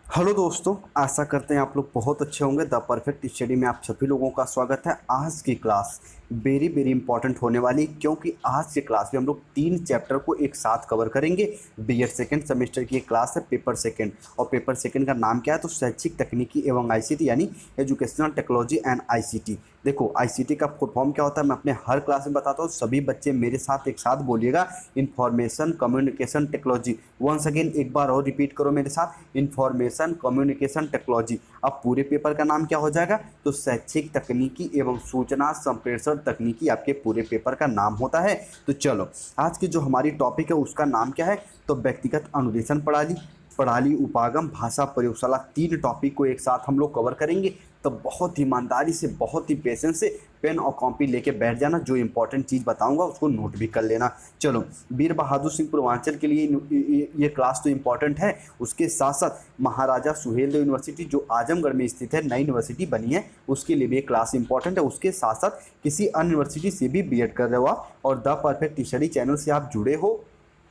Hello दोस्तों, आशा करते हैं आप लोग बहुत अच्छे होंगे। द परफेक्ट स्टडी में आप सभी लोगों का स्वागत है। आज की क्लास वेरी वेरी इंपॉर्टेंट होने वाली, क्योंकि आज की क्लास में हम लोग 3 चैप्टर को एक साथ कवर करेंगे। बीएड सेकेंड सेमेस्टर की एक क्लास है, पेपर सेकेंड। और पेपर सेकेंड का नाम क्या है? तो शैक्षिक तकनीकी एवं आईसीटी, यानी एजुकेशनल टेक्नोलॉजी एंड आईसीटी। देखो, आईसीटी का फुल फॉर्म क्या होता है मैं अपने हर क्लास में बताता हूँ। सभी बच्चे मेरे साथ एक साथ बोलिएगा, information communication technology. Once again एक बार और रिपीट करो मेरे साथ, इंफॉर्मेशन कम्युनिकेशन टेक्नोलॉजी। अब पूरे पेपर का नाम क्या हो जाएगा? तो शैक्षिक तकनीकी एवं सूचना संप्रेषण तकनीकी आपके पूरे पेपर का नाम होता है। तो चलो, आज की जो हमारी टॉपिक है उसका नाम क्या है? तो व्यक्तिगत अनुदेशन प्रणाली, प्रणाली उपागम, भाषा प्रयोगशाला। 3 टॉपिक को एक साथ हम लोग कवर करेंगे। तो बहुत ईमानदारी से, बहुत ही पेशेंस से पेन और कॉपी लेके बैठ जाना। जो इंपॉर्टेंट चीज़ बताऊंगा उसको नोट भी कर लेना। चलो, वीर बहादुर सिंह पूर्वांचल के लिए ये क्लास तो इंपॉर्टेंट है। उसके साथ साथ महाराजा सुहेलदेव यूनिवर्सिटी जो आजमगढ़ में स्थित है, नई यूनिवर्सिटी बनी है, उसके लिए भी ये क्लास इंपॉर्टेंट है। उसके साथ साथ किसी अन्य यूनिवर्सिटी से भी बीएड कर रहे हो आप और द परफेक्ट स्टडी चैनल से आप जुड़े हो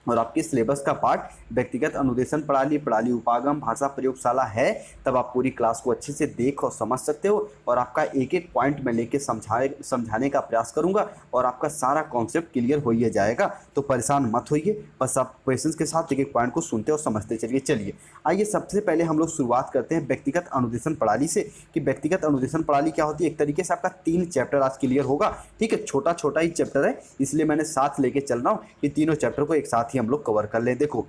और आपके सिलेबस का पार्ट व्यक्तिगत अनुदेशन प्रणाली, प्रणाली उपागम, भाषा प्रयोगशाला है, तब आप पूरी क्लास को अच्छे से देख और समझ सकते हो। और आपका एक एक पॉइंट में लेके समझाने का प्रयास करूंगा और आपका सारा कॉन्सेप्ट क्लियर हो ही जाएगा। तो परेशान मत होइए, बस आप पेशेंस के साथ एक एक पॉइंट को सुनते और समझते चलिए। चलिए आइए, सबसे पहले हम लोग शुरुआत करते हैं व्यक्तिगत अनुदेशन प्रणाली से, कि व्यक्तिगत अनुदेशन प्रणाली क्या होती है। एक तरीके से आपका 3 चैप्टर आज क्लियर होगा। ठीक है, छोटा छोटा ही चैप्टर है, इसलिए मैंने साथ लेके चल रहा हूँ कि तीनों चैप्टर को एक साथ ही हम लोग कवर कर लें। देखो,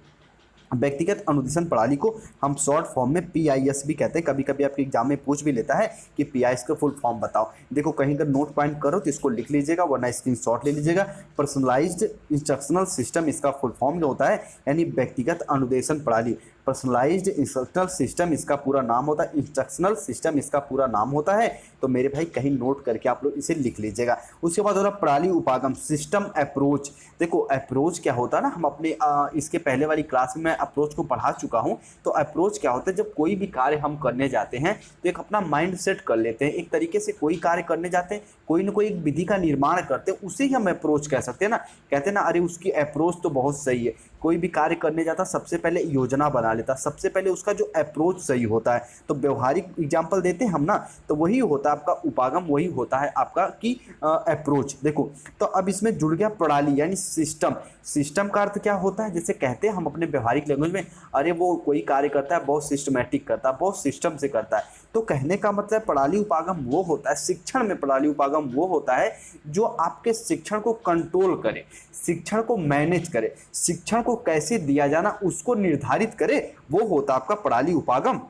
व्यक्तिगत अनुदेशन प्रणाली को हम शॉर्ट फॉर्म में पीआईएस भी कहते हैं। कभी कभी आपके एग्जाम में पूछ भी लेता है कि पीआईएस का फुल फॉर्म बताओ। देखो, कहीं अगर नोट पॉइंट करो तो इसको लिख लीजिएगा, वरना स्क्रीनशॉट ले लीजिएगा। पर्सनलाइज्ड इंस्ट्रक्शनल सिस्टम इसका फुल फॉर्म जो होता है, यानी व्यक्तिगत अनुदेशन प्रणाली। पर्सनलाइज्ड इंस्ट्रक्शनल सिस्टम इसका पूरा नाम होता है, इंस्ट्रक्शनल सिस्टम इसका पूरा नाम होता है। तो मेरे भाई कहीं नोट करके आप लोग इसे लिख लीजिएगा। उसके बाद हो रहा प्रणाली उपागम, सिस्टम अप्रोच। देखो, अप्रोच क्या होता है ना, हम अपने इसके पहले वाली क्लास में मैं अप्रोच को पढ़ा चुका हूं। तो अप्रोच क्या होता है? जब कोई भी कार्य हम करने जाते हैं तो एक अपना माइंड सेट कर लेते हैं। एक तरीके से कोई कार्य करने जाते हैं, कोई ना कोई एक विधि का निर्माण करते हैं, उसे ही हम अप्रोच कह सकते हैं ना। कहते हैं ना, अरे उसकी अप्रोच तो बहुत सही है। कोई भी कार्य करने जाता सबसे पहले योजना बना लेता, सबसे पहले उसका जो अप्रोच सही होता है। तो व्यवहारिक एग्जांपल देते हैं हम ना, तो वही होता है आपका उपागम, वही होता है आपका की अप्रोच। देखो, तो अब इसमें जुड़ गया प्रणाली यानी सिस्टम। सिस्टम का अर्थ क्या होता है? जैसे कहते हैं हम अपने व्यवहारिक लैंग्वेज में, अरे वो कोई कार्य करता है बहुत सिस्टमैटिक करता है, बहुत सिस्टम से करता है। तो कहने का मतलब प्रणाली उपागम वो होता है, शिक्षण में प्रणाली उपागम वो होता है जो आपके शिक्षण को कंट्रोल करे, शिक्षण को मैनेज करे, शिक्षण को कैसे दिया जाना उसको निर्धारित करे, वो होता है आपका प्रणाली उपागम।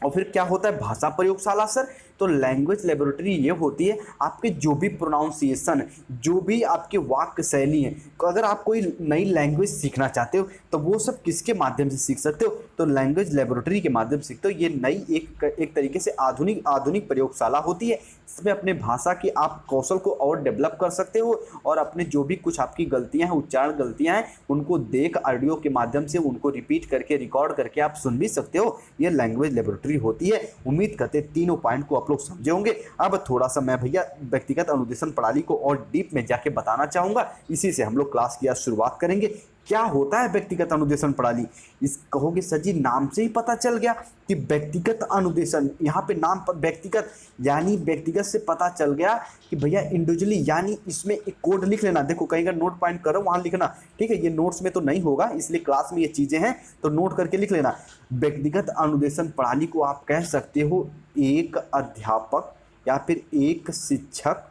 और फिर क्या होता है? भाषा प्रयोगशाला सर। तो लैंग्वेज लेबोरेटरी ये होती है आपके जो भी प्रोनाउंसिएशन, जो भी आपके वाक्य शैली है, अगर आप कोई नई लैंग्वेज सीखना चाहते हो तो वो सब किसके माध्यम से सीख सकते हो? तो लैंग्वेज लेबोरेटरी के माध्यम से सीखते हो। ये नई एक तरीके से आधुनिक प्रयोगशाला होती है। इसमें अपने भाषा की आप कौशल को और डेवलप कर सकते हो और अपने जो भी कुछ आपकी गलतियां हैं, उच्चारण गलतियां हैं, उनको देख ऑडियो के माध्यम से उनको रिपीट करके, रिकॉर्ड करके आप सुन भी सकते हो। ये लैंग्वेज लेबोरेटरी होती है। उम्मीद करते तीनों पॉइंट को आप लोग समझे होंगे। अब थोड़ा सा मैं भैया व्यक्तिगत अनुदेशन प्रणाली को और डीप में जाके बताना चाहूंगा। इसी से हम लोग क्लास की आज शुरुआत करेंगे। क्या होता है व्यक्तिगत अनुदेशन प्रणाली? इस कहोगे सर जी, नाम से ही पता चल गया कि व्यक्तिगत अनुदेशन। यहाँ पे नाम पर व्यक्तिगत, यानी व्यक्तिगत से पता चल गया कि भैया इंडिविजुअली, यानी इसमें एक कोड लिख लेना। देखो, कहीं अगर नोट पॉइंट करो वहां लिखना, ठीक है। ये नोट्स में तो नहीं होगा, इसलिए क्लास में ये चीजें हैं तो नोट करके लिख लेना। व्यक्तिगत अनुदेशन प्रणाली को आप कह सकते हो एक अध्यापक या फिर एक शिक्षक।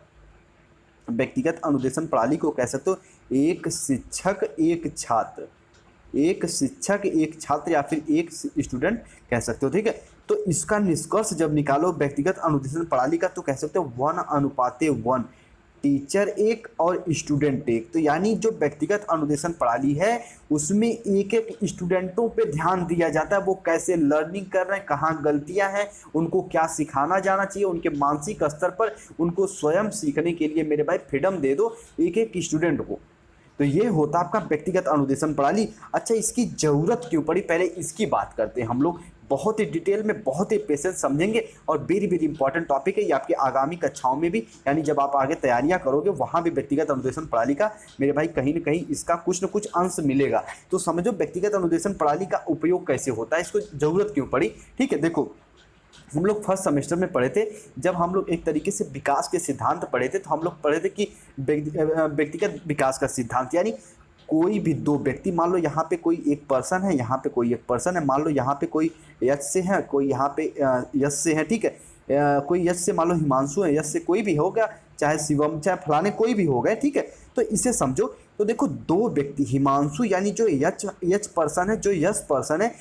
व्यक्तिगत अनुदेशन प्रणाली को कह सकते हो एक शिक्षक एक छात्र, एक शिक्षक एक छात्र, या फिर एक स्टूडेंट कह सकते हो। ठीक है, तो इसका निष्कर्ष जब निकालो व्यक्तिगत अनुदेशन प्रणाली का, तो कह सकते हो 1:1, टीचर एक और स्टूडेंट एक। तो यानी जो व्यक्तिगत अनुदेशन प्रणाली है उसमें एक एक स्टूडेंटों पे ध्यान दिया जाता है, वो कैसे लर्निंग कर रहे हैं, कहाँ गलतियां हैं, उनको क्या सिखाना जाना चाहिए, उनके मानसिक स्तर पर उनको स्वयं सीखने के लिए मेरे भाई फ्रीडम दे दो एक एक स्टूडेंट को। तो ये होता आपका व्यक्तिगत अनुदेशन प्रणाली। अच्छा, इसकी जरूरत क्यों पड़ी, पहले इसकी बात करते हैं हम लोग। बहुत ही डिटेल में, बहुत ही पेशेंस समझेंगे और वेरी वेरी इंपॉर्टेंट टॉपिक है ये आपकी आगामी कक्षाओं में भी, यानी जब आप आगे तैयारियां करोगे वहां भी व्यक्तिगत अनुदेशन प्रणाली का मेरे भाई कहीं ना कहीं इसका कुछ न कुछ अंश मिलेगा। तो समझो व्यक्तिगत अनुदेशन प्रणाली का उपयोग कैसे होता है, इसको जरूरत क्यों पड़ी। ठीक है, देखो हम लोग फर्स्ट सेमेस्टर में पढ़े थे, जब हम लोग एक तरीके से विकास के सिद्धांत पढ़े थे, तो हम लोग पढ़े थे कि व्यक्तिगत विकास का सिद्धांत, यानी कोई भी दो व्यक्ति, मान लो यहाँ पे कोई एक पर्सन है, यहाँ पे कोई एक पर्सन है, मान लो यहाँ पे कोई यश से है, कोई यहाँ पे यश से है, ठीक है, कोई यश से मान लो हिमांशु है, यश से कोई भी होगा, चाहे शिवम चाहे फलाने कोई भी हो गए, ठीक है। तो इसे समझो, तो देखो दो व्यक्ति, हिमांशु यानी जो यश पर्सन है, जो यश पर्सन है,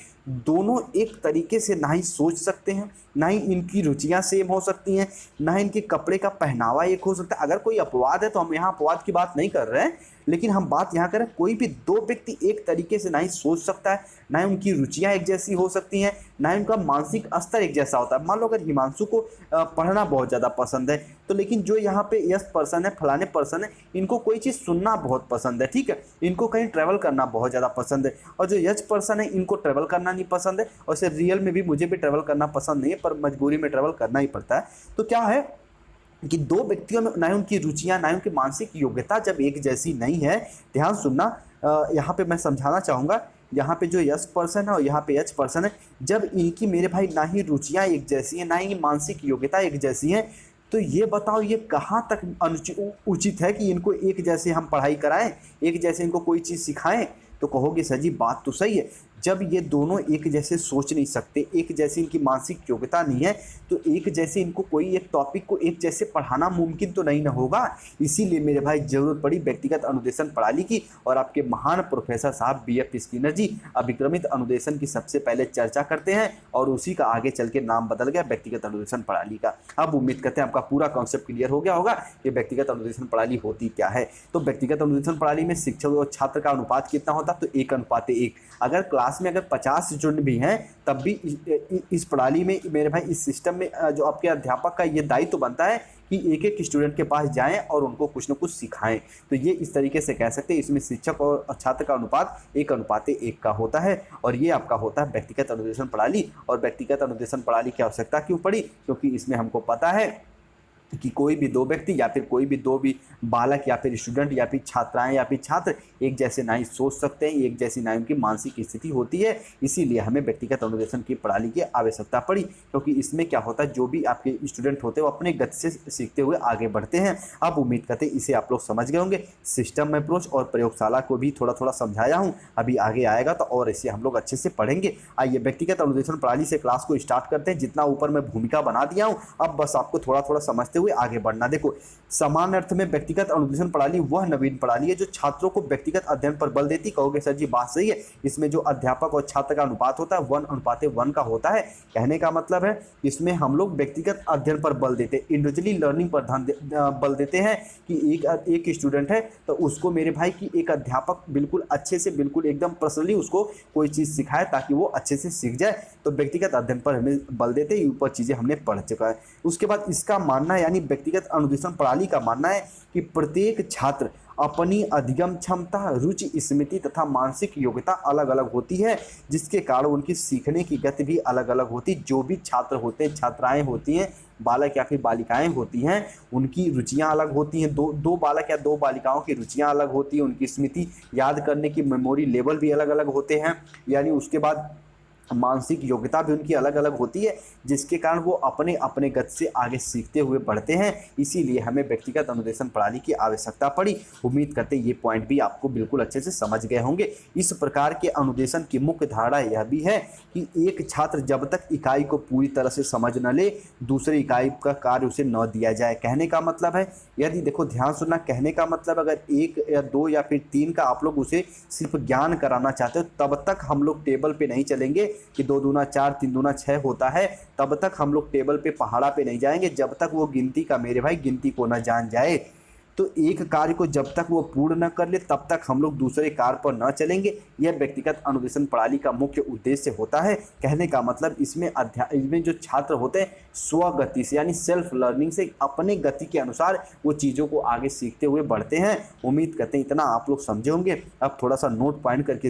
दोनों एक तरीके से ना ही सोच सकते हैं, ना ही इनकी रुचियां सेम हो सकती हैं, ना ही इनके कपड़े का पहनावा एक हो सकता है। अगर कोई अपवाद है तो हम यहाँ अपवाद की बात नहीं कर रहे हैं, लेकिन हम बात यहाँ करें कोई भी दो व्यक्ति एक तरीके से ना ही सोच सकता है, ना ही उनकी रुचियां एक जैसी हो सकती हैं, ना ही उनका मानसिक स्तर एक जैसा होता है। मान लो अगर हिमांशु को पढ़ना बहुत ज़्यादा पसंद है, तो लेकिन जो यहाँ पे यश पर्सन है, फलाने पर्सन है, इनको कोई चीज़ सुनना बहुत पसंद है, ठीक है, इनको कहीं ट्रैवल करना बहुत ज़्यादा पसंद है। और जो यश पर्सन है, इनको ट्रैवल करना नहीं पसंद है, और से रियल में भी मुझे भी ट्रैवल करना पसंद नहीं है, पर मजबूरी में ट्रैवल करना ही पड़ता है। तो क्या है कि दो व्यक्तियों में ना ही उनकी रुचियां, ना ही उनकी मानसिक योग्यता जब एक जैसी नहीं है, ध्यान सुनना, यहाँ पे मैं समझाना चाहूँगा, यहाँ पे जो यश पर्सन है और यहाँ पे एच पर्सन है, जब इनकी मेरे भाई ना ही रुचियां एक जैसी हैं, ना ही मानसिक योग्यता एक जैसी है, तो ये बताओ ये कहाँ तक उचित है कि इनको एक जैसे हम पढ़ाई कराएं, एक जैसे इनको कोई चीज़ सिखाएं। तो कहोगे सर जी बात तो सही है, जब ये दोनों एक जैसे सोच नहीं सकते, एक जैसी इनकी मानसिक योग्यता नहीं है, तो एक जैसे इनको कोई एक टॉपिक को एक जैसे पढ़ाना मुमकिन तो नहीं ना होगा। इसीलिए मेरे भाई जरूरत पड़ी व्यक्तिगत अनुदेशन प्रणाली की, और आपके महान प्रोफेसर साहब BF स्किनर जी अभिक्रमित अनुदेशन की सबसे पहले चर्चा करते हैं, और उसी का आगे चल के नाम बदल गया व्यक्तिगत अनुदेशन प्रणाली का। अब उम्मीद करते हैं आपका पूरा कॉन्सेप्ट क्लियर हो गया होगा कि व्यक्तिगत अनुदेशन प्रणाली होती क्या है। तो व्यक्तिगत अनुदेशन प्रणाली में शिक्षक और छात्र का अनुपात कितना होता है, तो 1:1। अगर क्लास में अगर 50 स्टूडेंट भी हैं, तब भी इस प्रणाली में मेरे भाई, इस सिस्टम में जो आपके अध्यापक का ये दायित्व बनता है कि एक एक स्टूडेंट के पास जाएं और उनको कुछ न कुछ सिखाएं। तो ये इस तरीके से कह सकते हैं, इसमें शिक्षक और छात्र का अनुपात 1:1 का होता है, और ये आपका होता है व्यक्तिगत अनुदेशन प्रणाली। और व्यक्तिगत अनुदेशन प्रणाली की आवश्यकता क्यों पड़ी, क्योंकि इसमें हमको पता है कि कोई भी दो व्यक्ति या फिर कोई भी दो भी बालक या फिर स्टूडेंट या फिर छात्राएं या फिर छात्र एक जैसे ना ही सोच सकते हैं, एक जैसी ना उनकी मानसिक स्थिति होती है। इसीलिए हमें व्यक्तिगत अनुदेशन की प्रणाली की आवश्यकता पड़ी, क्योंकि इसमें क्या होता है, जो भी आपके स्टूडेंट होते हैं वो अपने गति से सीखते हुए आगे बढ़ते हैं। अब उम्मीद करते हैं इसे आप लोग समझ गए होंगे। सिस्टम अप्रोच और प्रयोगशाला को भी थोड़ा थोड़ा समझाया हूँ, अभी आगे आएगा तो और इसे हम लोग अच्छे से पढ़ेंगे। आइए व्यक्तिगत अनुदेशन प्रणाली से क्लास को स्टार्ट करते हैं। जितना ऊपर मैं भूमिका बना दिया हूँ, अब बस आपको थोड़ा थोड़ा समझते हुए आगे बढ़ना। देखो, समान अर्थ में व्यक्तिगत अनुदेशन प्रणाली वह नवीन प्रणाली है जो छात्रों को व्यक्तिगत अध्ययन पर बल देती। कहोगे सर जी बात सही है, इसमें जो अध्यापक और छात्र का अनुपात होता है 1:1 का होता है। कहने का मतलब है इसमें हम लोग व्यक्तिगत अध्ययन पर बल देते हैं, इंडिविजुअली लर्निंग पर बल देते हैं कि एक स्टूडेंट है तो उसको मेरे भाई की एक अध्यापक बिल्कुल अच्छे से, बिल्कुल एकदम पर्सनली उसको कोई चीज़ सिखाए ताकि वो अच्छे से सीख जाए। तो व्यक्तिगत अध्ययन पर हमें बल देते हैं, ऊपर चीज़ें हमने पढ़ चुका है। उसके बाद इसका मानना है, यानी व्यक्तिगत अनुदेशन प्रणाली का मानना है कि प्रत्येक छात्र अपनी अधिगम क्षमता, रुचि, स्मृति तथा मानसिक योग्यता अलग अलग होती है, जिसके कारण उनकी सीखने की गति भी अलग अलग होती है। जो भी छात्र होते हैं, छात्राएं होती हैं, बालक या फिर बालिकाएं होती हैं, उनकी रुचियां अलग होती हैं। दो बालक या दो बालिकाओं की रुचियां अलग होती हैं, उनकी स्मृति याद करने की मेमोरी लेवल भी अलग अलग होते हैं, यानी उसके बाद मानसिक योग्यता भी उनकी अलग अलग होती है, जिसके कारण वो अपने अपने गति से आगे सीखते हुए बढ़ते हैं। इसीलिए हमें व्यक्तिगत अनुदेशन प्रणाली की आवश्यकता पड़ी। उम्मीद करते हैं ये पॉइंट भी आपको बिल्कुल अच्छे से समझ गए होंगे। इस प्रकार के अनुदेशन की मुख्य धारणा यह भी है कि एक छात्र जब तक इकाई को पूरी तरह से समझ न ले, दूसरी इकाई का कार्य उसे न दिया जाए। कहने का मतलब है, यदि देखो ध्यान सुनना, कहने का मतलब अगर 1 या 2 या फिर 3 का आप लोग उसे सिर्फ ज्ञान कराना चाहते हो, तब तक हम लोग टेबल पे नहीं चलेंगे कि 2 दूना 4 3 दूना 6 होता है, तब तक हम लोग टेबल पे पहाड़ा पे नहीं जाएंगे जब तक वो गिनती का मेरे भाई गिनती को न जान जाए। तो एक कार्य को जब तक वो पूर्ण न कर ले तब तक हम लोग दूसरे कार्य पर न चलेंगे। यह व्यक्तिगत अनुदेशन प्रणाली का मुख्य उद्देश्य होता है। कहने का मतलब इसमें जो छात्र होते हैं स्वगति से यानी सेल्फ लर्निंग से अपने गति के अनुसार वो चीज़ों को आगे सीखते हुए बढ़ते हैं। उम्मीद करते हैं इतना आप लोग समझे होंगे। अब थोड़ा सा नोट पॉइंट करके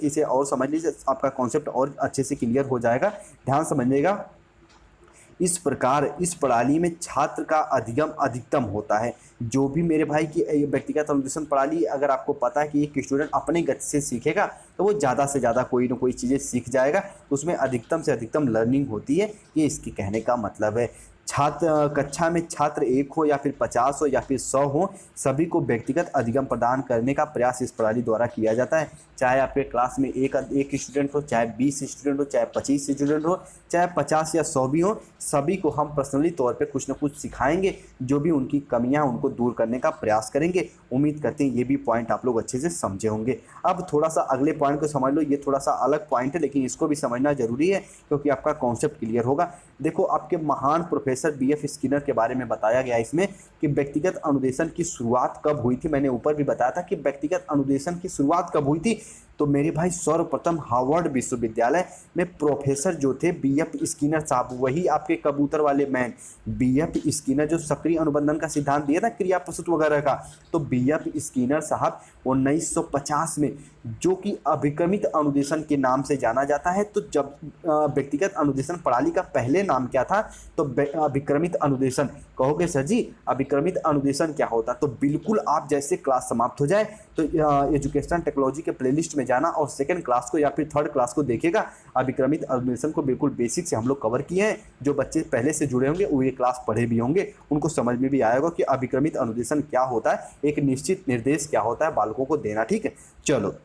इसे और समझ लीजिए, आपका कॉन्सेप्ट और अच्छे से क्लियर हो जाएगा। ध्यान समझिएगा। इस प्रकार इस प्रणाली में छात्र का अधिगम अधिकतम होता है। जो भी मेरे भाई की व्यक्तिगत अनुदेशन प्रणाली, अगर आपको पता है कि एक स्टूडेंट अपनी गति से सीखेगा तो वो ज़्यादा से ज़्यादा कोई ना कोई चीज़ें सीख जाएगा, उसमें अधिकतम से अधिकतम लर्निंग होती है। ये इसके कहने का मतलब है। कक्षा में छात्र 1 हो या फिर 50 हो या फिर 100 हो, सभी को व्यक्तिगत अधिगम प्रदान करने का प्रयास इस प्रणाली द्वारा किया जाता है। चाहे आपके क्लास में एक स्टूडेंट हो, चाहे 20 स्टूडेंट हो, चाहे 25 स्टूडेंट हो, चाहे 50 या 100 भी हो, सभी को हम पर्सनली तौर पे कुछ ना कुछ सिखाएंगे, जो भी उनकी कमियां उनको दूर करने का प्रयास करेंगे। उम्मीद करते हैं ये भी पॉइंट आप लोग अच्छे से समझे होंगे। अब थोड़ा सा अगले पॉइंट को समझ लो। ये थोड़ा सा अलग पॉइंट है लेकिन इसको भी समझना जरूरी है क्योंकि आपका कॉन्सेप्ट क्लियर होगा। देखो, आपके महान प्रोफेसर BF स्किनर के बारे में बताया गया इसमें कि व्यक्तिगत अनुदेशन की शुरुआत कब हुई थी। मैंने ऊपर भी बताया था कि व्यक्तिगत अनुदेशन की शुरुआत कब हुई थी। तो मेरे भाई सर्वप्रथम हार्वर्ड विश्वविद्यालय में प्रोफेसर जो थे BF स्किनर साहब, वही आपके कबूतर वाले मैन BF स्किनर जो सक्रिय अनुबंधन का सिद्धांत दिया था क्रिया प्रस्तुत वगैरह का, तो BF स्किनर साहब 1950 में, जो कि अभिक्रमित अनुदेशन के नाम से जाना जाता है। तो जब व्यक्तिगत अनुदेशन प्रणाली का पहले नाम क्या था, तो अभिक्रमित अनुदेशन। कहोगे सर जी अभिक्रमित अनुदेशन क्या होता, तो बिल्कुल आप जैसे क्लास समाप्त हो जाए तो एजुकेशनल टेक्नोलॉजी के प्लेलिस्ट में जाना और सेकंड क्लास को या फिर थर्ड क्लास को देखेगा। अभिक्रमित अनुदेशन को बिल्कुल बेसिक से हम लोग कवर किए हैं। जो बच्चे पहले से जुड़े होंगे वो ये क्लास पढ़े भी होंगे, उनको समझ में भी आएगा कि अभिक्रमित अनुदेशन क्या होता है, एक निश्चित निर्देश क्या होता है बालकों को देना। ठीक है, चलो।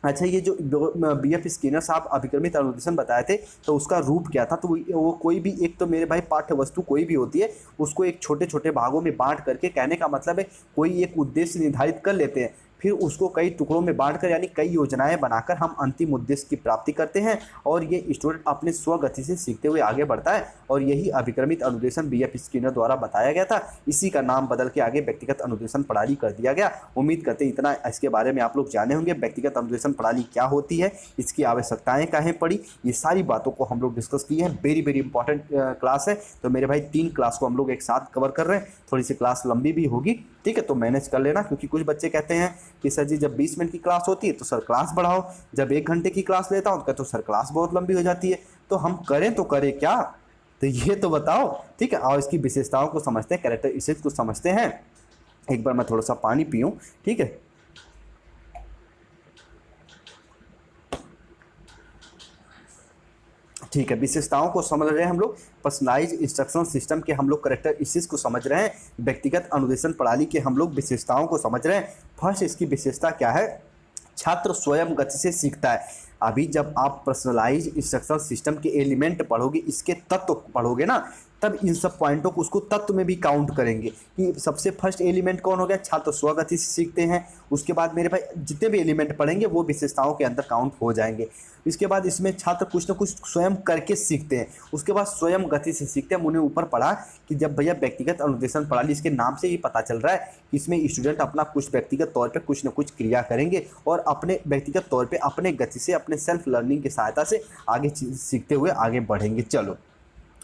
अच्छा, ये जो BF स्किनर साहब अभिक्रमित अनुदेशन बताए थे तो उसका रूप क्या था, तो वो कोई भी एक, तो मेरे भाई पाठ्य वस्तु कोई भी होती है उसको एक छोटे छोटे भागों में बांट करके, कहने का मतलब है कोई एक उद्देश्य निर्धारित कर लेते हैं, फिर उसको कई टुकड़ों में बांटकर यानी कई योजनाएं बनाकर हम अंतिम उद्देश्य की प्राप्ति करते हैं और ये स्टूडेंट अपने स्वगति से सीखते हुए आगे बढ़ता है। और यही अभिक्रमित अनुदेशन BF स्किनर द्वारा बताया गया था। इसी का नाम बदल के आगे व्यक्तिगत अनुदेशन प्रणाली कर दिया गया। उम्मीद करते हैं इतना इसके बारे में आप लोग जाने होंगे। व्यक्तिगत अनुदेशन प्रणाली क्या होती है, इसकी आवश्यकताएं काहें पड़ी, ये सारी बातों को हम लोग डिस्कस किए हैं। वेरी इंपॉर्टेंट क्लास है। तो मेरे भाई 3 क्लास को हम लोग एक साथ कवर कर रहे हैं। थोड़ी सी क्लास लंबी भी होगी, ठीक है, तो मैनेज कर लेना, क्योंकि कुछ बच्चे कहते हैं कि सर जी जब 20 मिनट की क्लास होती है तो सर क्लास बढ़ाओ, जब 1 घंटे की क्लास लेता हूँ तो सर क्लास बहुत लंबी हो जाती है। तो हम करें तो करें क्या, तो ये तो बताओ। ठीक है, और इसकी विशेषताओं को समझते हैं, कैरेक्टरिस्टिक्स को समझते हैं। एक बार मैं थोड़ा सा पानी पीऊँ, ठीक है। ठीक है, विशेषताओं को समझ रहे हैं हम लोग, पर्सनलाइज इंस्ट्रक्शन सिस्टम के हम लोग कैरेक्टरिस्टिक्स को समझ रहे हैं, व्यक्तिगत अनुदेशन प्रणाली के हम लोग विशेषताओं को समझ रहे हैं। फर्स्ट, इसकी विशेषता क्या है, छात्र स्वयं गति से सीखता है। अभी जब आप पर्सनलाइज इंस्ट्रक्शन सिस्टम के एलिमेंट पढ़ोगे, इसके तत्व पढ़ोगे ना, तब इन सब पॉइंटों को उसको तत्व में भी काउंट करेंगे कि सबसे फर्स्ट एलिमेंट कौन हो गया, छात्र स्वगति से सीखते हैं। उसके बाद मेरे भाई जितने भी एलिमेंट पढ़ेंगे वो विशेषताओं के अंदर काउंट हो जाएंगे। इसके बाद इसमें छात्र कुछ ना कुछ स्वयं करके सीखते हैं, उसके बाद स्वयं गति से सीखते हैं। उन्हें ऊपर पढ़ा कि जब भैया व्यक्तिगत अनुदेशन प्रणाली, इसके नाम से ही पता चल रहा है कि इसमें स्टूडेंट अपना कुछ व्यक्तिगत तौर पे कुछ ना कुछ क्रिया करेंगे और अपने व्यक्तिगत तौर पे अपने गति से अपने सेल्फ लर्निंग की सहायता से आगे सीखते हुए आगे बढ़ेंगे। चलो,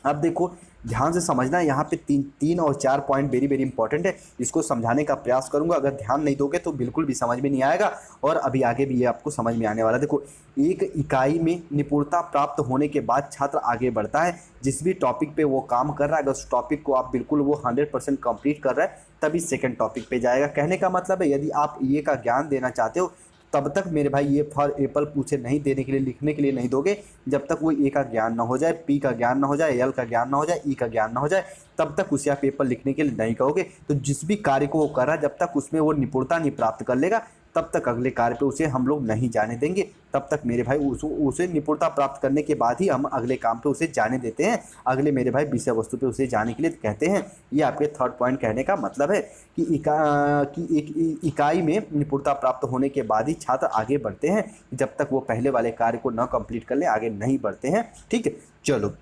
अब देखो ध्यान से समझना, यहाँ पे 3 और 4 पॉइंट वेरी इंपॉर्टेंट है। इसको समझाने का प्रयास करूंगा, अगर ध्यान नहीं दोगे तो बिल्कुल भी समझ में नहीं आएगा और अभी आगे भी ये आपको समझ में आने वाला है। देखो, एक इकाई में निपुणता प्राप्त होने के बाद छात्र आगे बढ़ता है। जिस भी टॉपिक पे वो काम कर रहा है, अगर उस टॉपिक को आप बिल्कुल वो 100% कंप्लीट कर रहे हैं तभी सेकेंड टॉपिक पे जाएगा। कहने का मतलब है यदि आप ये का ज्ञान देना चाहते हो तब तक मेरे भाई ये फॉर एप्पल पूछे नहीं देने के लिए, लिखने के लिए नहीं दोगे जब तक वो ए का ज्ञान ना हो जाए, पी का ज्ञान ना हो जाए, एल का ज्ञान ना हो जाए, ई का ज्ञान ना हो जाए, तब तक उसे आप पेपर लिखने के लिए नहीं कहोगे। तो जिस भी कार्य को वो कर रहा है जब तक उसमें वो निपुणता नहीं प्राप्त कर लेगा तब तक अगले कार्य पे उसे हम लोग नहीं जाने देंगे। तब तक मेरे भाई उसे निपुणता प्राप्त करने के बाद ही हम अगले काम पे उसे जाने देते हैं, अगले मेरे भाई विषय वस्तु पे उसे जाने के लिए कहते हैं। ये आपके थर्ड पॉइंट कहने का मतलब है कि एक इकाई में निपुणता प्राप्त होने के बाद ही छात्र आगे बढ़ते हैं, जब तक वो पहले वाले कार्य को न कंप्लीट कर ले आगे नहीं बढ़ते हैं। ठीक है, चलो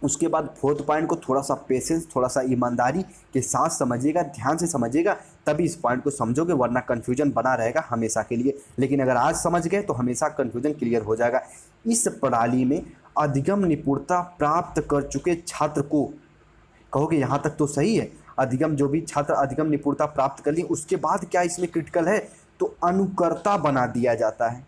उसके बाद फोर्थ पॉइंट को थोड़ा सा पेशेंस, थोड़ा सा ईमानदारी के साथ समझिएगा, ध्यान से समझिएगा, तभी इस पॉइंट को समझोगे, वरना कन्फ्यूजन बना रहेगा हमेशा के लिए। लेकिन अगर आज समझ गए तो हमेशा कन्फ्यूजन क्लियर हो जाएगा। इस प्रणाली में अधिगम निपुणता प्राप्त कर चुके छात्र को, कहोगे यहाँ तक तो सही है, अधिगम जो भी छात्र अधिगम निपुणता प्राप्त कर लिए, उसके बाद क्या इसमें क्रिटिकल है, तो अनुकर्ता बना दिया जाता है।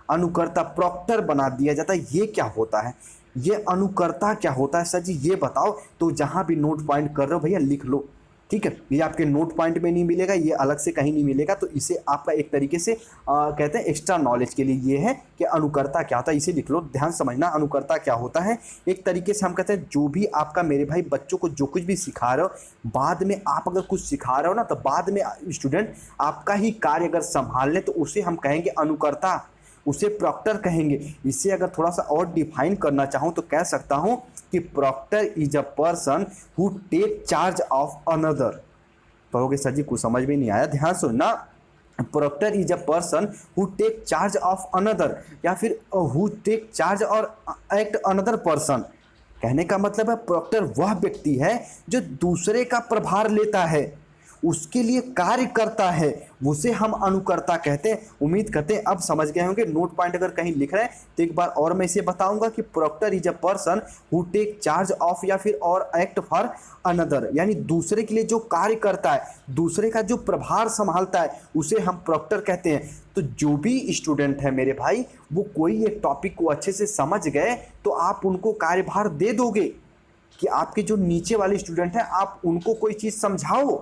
अनुकर्ता, प्रॉक्टर बना दिया जाता है। ये क्या होता है, ये अनुकर्ता क्या होता है सर जी, ये बताओ। तो जहां भी नोट पॉइंट कर रहे हो भैया लिख लो, ठीक है। ये आपके नोट पॉइंट में नहीं मिलेगा, ये अलग से कहीं नहीं मिलेगा। तो इसे आपका एक तरीके से कहते हैं एक्स्ट्रा नॉलेज के लिए ये है कि अनुकर्ता क्या होता है, इसे लिख लो, ध्यान समझना। अनुकर्ता क्या होता है, एक तरीके से हम कहते हैं जो भी आपका मेरे भाई बच्चों को जो कुछ भी सिखा रहे हो, बाद में आप अगर कुछ सिखा रहे हो ना, तो बाद में स्टूडेंट आपका ही कार्य अगर संभाल ले तो उसे हम कहेंगे अनुकर्ता, उसे प्रॉक्टर कहेंगे। इसे अगर थोड़ा सा और डिफाइन करना चाहूँ तो कह सकता हूँ कि proctor is a person who take charge of another. कहोगे सर जी कुछ समझ में नहीं आया, ध्यान सुनना। Proctor is a person who take charge of another, या फिर हु टेक चार्ज और एक्ट अनदर पर्सन। कहने का मतलब है प्रॉक्टर वह व्यक्ति है जो दूसरे का प्रभार लेता है, उसके लिए कार्य करता है, उसे हम अनुकर्ता कहते हैं। उम्मीद करते हैं अब समझ गए होंगे। नोट पॉइंट अगर कहीं लिख रहे हैं तो एक बार और मैं इसे बताऊंगा कि proctor is a person who take charge of या फिर और एक्ट फॉर अनदर, यानी दूसरे के लिए जो कार्य करता है, दूसरे का जो प्रभार संभालता है, उसे हम प्रॉक्टर कहते हैं। तो जो भी स्टूडेंट है मेरे भाई, वो कोई एक टॉपिक को अच्छे से समझ गए तो आप उनको कार्यभार दे दोगे कि आपके जो नीचे वाले स्टूडेंट हैं आप उनको कोई चीज़ समझाओ।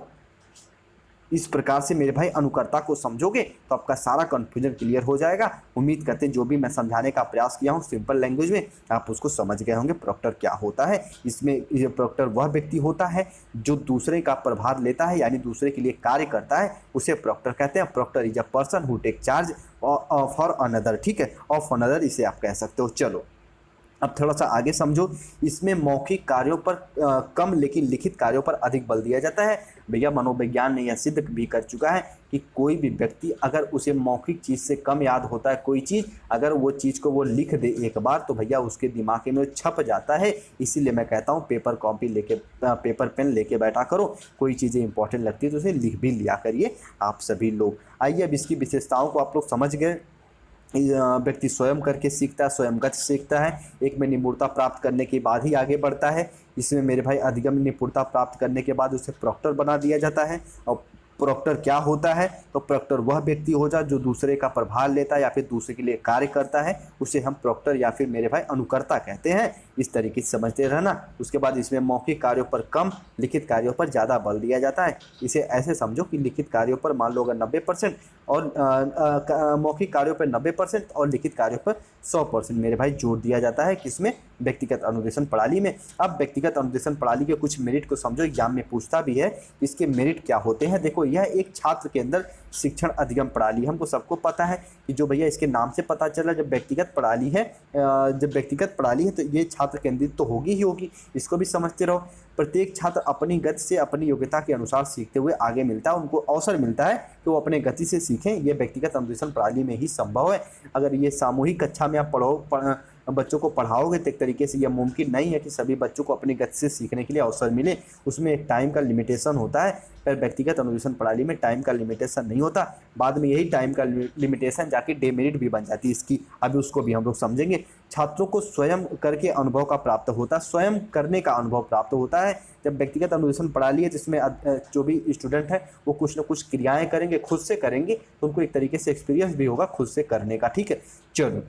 इस प्रकार से मेरे भाई अनुकर्ता को समझोगे तो आपका सारा कन्फ्यूजन क्लियर हो जाएगा। उम्मीद करते हैं जो भी मैं समझाने का प्रयास किया हूँ सिंपल लैंग्वेज में आप उसको समझ गए होंगे। प्रॉक्टर क्या होता है, इसमें प्रॉक्टर वह व्यक्ति होता है जो दूसरे का प्रभार लेता है, यानी दूसरे के लिए कार्य करता है, उसे प्रॉक्टर कहते हैं। Proctor is a person who take charge for another, ठीक है, ऑफ अनदर इसे आप कह सकते हो। चलो अब थोड़ा सा आगे समझो। इसमें मौखिक कार्यों पर कम लेकिन लिखित कार्यों पर अधिक बल दिया जाता है। भैया मनोविज्ञान ने यह सिद्ध भी कर चुका है कि कोई भी व्यक्ति अगर उसे मौखिक चीज़ से कम याद होता है कोई चीज़, अगर वो चीज़ को वो लिख दे एक बार तो भैया उसके दिमाग में छप जाता है। इसीलिए मैं कहता हूँ पेपर कॉपी लेके, पेपर पेन लेके बैठा करो, कोई चीज़ें इंपॉर्टेंट लगती है तो उसे लिख भी लिया करिए आप सभी लोग। आइए अब इसकी विशेषताओं को आप लोग समझ गए। व्यक्ति स्वयं करके सीखता है, स्वयं गति सीखता है, एक में निपुणता प्राप्त करने के बाद ही आगे बढ़ता है। इसमें मेरे भाई अधिगम निपुणता प्राप्त करने के बाद उसे प्रॉक्टर बना दिया जाता है। और प्रॉक्टर क्या होता है, तो प्रॉक्टर वह व्यक्ति हो जा जो दूसरे का प्रभार लेता है या फिर दूसरे के लिए कार्य करता है, उसे हम प्रॉक्टर या फिर मेरे भाई अनुकर्ता कहते हैं। इस तरीके से समझते रहना। उसके बाद इसमें मौखिक कार्यों पर कम, लिखित कार्यों पर ज़्यादा बल दिया जाता है। इसे ऐसे समझो कि लिखित कार्यों पर मान लो अगर 90% और मौखिक कार्यों पर 90% और लिखित कार्यों पर 100% मेरे भाई जोर दिया जाता है। किसमें, व्यक्तिगत अनुदेशन प्रणाली में। अब व्यक्तिगत अनुदेशन प्रणाली के कुछ मेरिट को समझो, एग्जाम में पूछता भी है इसके मेरिट क्या होते हैं। देखो यह एक छात्र के अंदर शिक्षण अधिगम प्रणाली, हमको सबको पता है कि जो भैया इसके नाम से पता चला जब व्यक्तिगत प्रणाली है, जब व्यक्तिगत प्रणाली है तो ये छात्र केंद्रित तो होगी ही होगी, इसको भी समझते रहो। प्रत्येक छात्र अपनी गति से अपनी योग्यता के अनुसार सीखते हुए आगे मिलता है, उनको अवसर मिलता है कि वो अपने गति से सीखें। ये व्यक्तिगत अनुदेशन प्रणाली में ही संभव है। अगर ये सामूहिक कक्षा में आप बच्चों को पढ़ाओगे तो एक तरीके से यह मुमकिन नहीं है कि सभी बच्चों को अपनी गति से सीखने के लिए अवसर मिले, उसमें एक टाइम का लिमिटेशन होता है। पर व्यक्तिगत अनुदेशन प्रणाली में टाइम का लिमिटेशन नहीं होता, बाद में यही टाइम का लिमिटेशन जाके डेमेरिट भी बन जाती है इसकी, अभी उसको भी हम लोग समझेंगे। छात्रों को स्वयं करके अनुभव का प्राप्त होता है, स्वयं करने का अनुभव प्राप्त होता है। जब व्यक्तिगत अनुदेशन प्रणाली है जिसमें जो भी स्टूडेंट है वो कुछ न कुछ क्रियाएं करेंगे, खुद से करेंगे, तो उनको एक तरीके से एक्सपीरियंस भी होगा खुद से करने का, ठीक है। चलो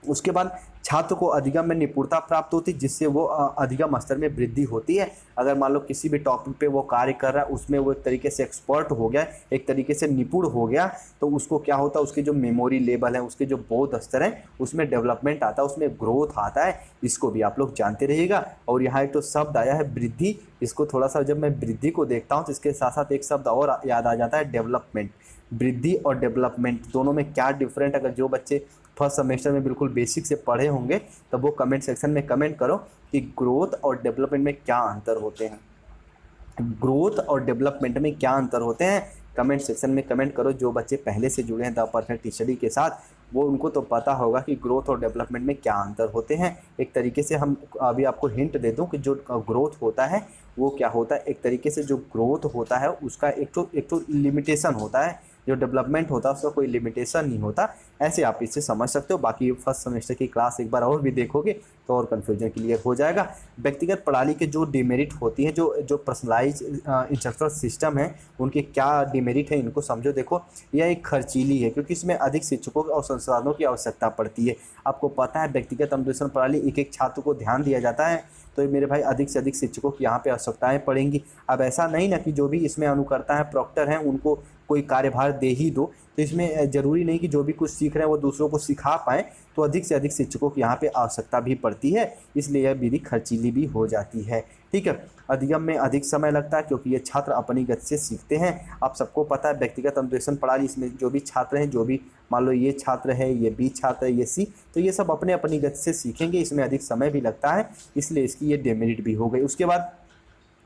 उसके बाद छात्र को अधिगम में निपुणता प्राप्त होती है, जिससे वो अधिगम स्तर में वृद्धि होती है। अगर मान लो किसी भी टॉपिक पे वो कार्य कर रहा है, उसमें वो एक तरीके से एक्सपर्ट हो गया, एक तरीके से निपुण हो गया, तो उसको क्या होता है, उसके जो मेमोरी लेवल है, उसके जो बोध स्तर है, उसमें डेवलपमेंट आता है, उसमें ग्रोथ आता है। इसको भी आप लोग जानते रहिएगा। और यहाँ एक तो शब्द आया है वृद्धि, इसको थोड़ा सा जब मैं वृद्धि को देखता हूँ तो इसके साथ साथ एक शब्द और याद आ जाता है, डेवलपमेंट। वृद्धि और डेवलपमेंट दोनों में क्या डिफरेंट, अगर जो बच्चे फर्स्ट सेमेस्टर में बिल्कुल बेसिक से पढ़े होंगे तब वो कमेंट सेक्शन में कमेंट करो कि ग्रोथ और डेवलपमेंट में क्या अंतर होते हैं। ग्रोथ और डेवलपमेंट में क्या अंतर होते हैं, कमेंट सेक्शन में कमेंट करो। जो बच्चे पहले से जुड़े हैं द परफेक्ट स्टडी के साथ वो उनको तो पता होगा कि ग्रोथ और डेवलपमेंट में क्या अंतर होते हैं। एक तरीके से हम अभी आपको हिंट दे दूं कि जो ग्रोथ होता है वो क्या होता है। एक तरीके से जो ग्रोथ होता है उसका एक तो लिमिटेशन होता है, जो डेवलपमेंट होता है उसका कोई लिमिटेशन नहीं होता। ऐसे आप इससे समझ सकते हो। बाकी फर्स्ट सेमेस्टर की क्लास एक बार और भी देखोगे तो और कन्फ्यूजन क्लियर हो जाएगा। व्यक्तिगत प्रणाली के जो डिमेरिट होती है, जो पर्सनलाइज इंस्ट्रक्शनल सिस्टम है उनके क्या डिमेरिट है इनको समझो। देखो यह एक खर्चीली है क्योंकि इसमें अधिक शिक्षकों और संसाधनों की आवश्यकता पड़ती है। आपको पता है व्यक्तिगत अनुदेशन प्रणाली एक छात्र को ध्यान दिया जाता है, तो मेरे भाई अधिक से अधिक शिक्षकों की यहाँ पे आवश्यकताएं पड़ेंगी। अब ऐसा नहीं ना कि जो भी इसमें अनुकर्ता है, प्रॉक्टर हैं, उनको कोई कार्यभार दे ही दो। तो इसमें ज़रूरी नहीं कि जो भी कुछ सीख रहे हैं वो दूसरों को सिखा पाएँ, तो अधिक से अधिक शिक्षकों की यहाँ पे आवश्यकता भी पड़ती है, इसलिए यह विधि खर्चीली भी हो जाती है। ठीक है, अधिगम में अधिक समय लगता है क्योंकि ये छात्र अपनी गति से सीखते हैं। आप सबको पता है व्यक्तिगत अनुदेशन प्रणाली, इसमें जो भी छात्र हैं, जो भी मान लो ये छात्र है, ये बी छात्र है, ये सी, तो ये सब अपने अपनी गति से सीखेंगे, इसमें अधिक समय भी लगता है, इसलिए इसकी ये डेमेरिट भी हो गई। उसके बाद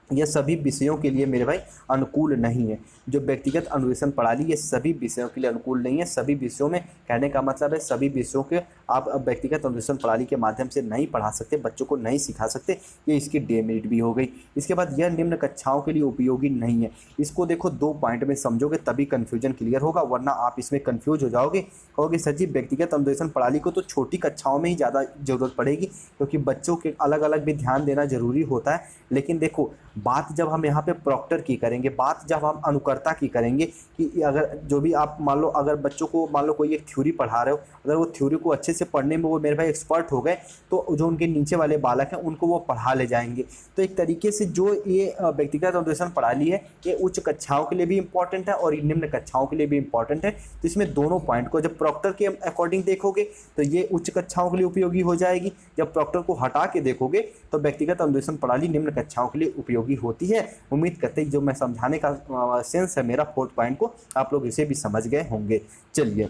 यह सभी विषयों के लिए मेरे भाई अनुकूल नहीं है। जो व्यक्तिगत अनुदेशन प्रणाली ये सभी विषयों के लिए अनुकूल नहीं है। सभी विषयों में कहने का मतलब है सभी विषयों के आप व्यक्तिगत अनुदेशन प्रणाली के माध्यम से नहीं पढ़ा सकते, बच्चों को नहीं सिखा सकते, ये इसकी डेमेरिट भी हो गई। इसके बाद यह निम्न कक्षाओं के लिए उपयोगी नहीं है। इसको देखो 2 पॉइंट में समझोगे तभी कन्फ्यूजन क्लियर होगा, वरना आप इसमें कन्फ्यूज हो जाओगे, कहोगे सर जी व्यक्तिगत अनुदेशन प्रणाली को तो छोटी कक्षाओं में ही ज़्यादा ज़रूरत पड़ेगी क्योंकि बच्चों के अलग अलग भी ध्यान देना जरूरी होता है। लेकिन देखो बात जब हम यहाँ पे प्रॉक्टर की करेंगे, बात जब हम अनुकर्ता की करेंगे कि अगर जो भी आप मान लो अगर बच्चों को मान लो कोई एक थ्योरी पढ़ा रहे हो, अगर वो थ्योरी को अच्छे से पढ़ने में वो मेरे भाई एक्सपर्ट हो गए तो जो उनके नीचे वाले बालक हैं उनको वो पढ़ा ले जाएंगे। तो एक तरीके से जो ये व्यक्तिगत अनुदेशन प्रणाली है ये उच्च कक्षाओं के लिए भी इंपॉर्टेंट है और निम्न कक्षाओं के लिए भी इंपॉर्टेंट है। तो इसमें दोनों पॉइंट को जब प्रॉक्टर के अकॉर्डिंग देखोगे तो ये उच्च कक्षाओं के लिए उपयोगी हो जाएगी, जब प्रॉक्टर को हटा के देखोगे तो व्यक्तिगत अनुदेशन प्रणाली निम्न कक्षाओं के लिए उपयोगी होती है। उम्मीद करते हैं जो मैं समझाने का सेंस है मेरा 4th पॉइंट को आप लोग इसे भी समझ गए होंगे। चलिए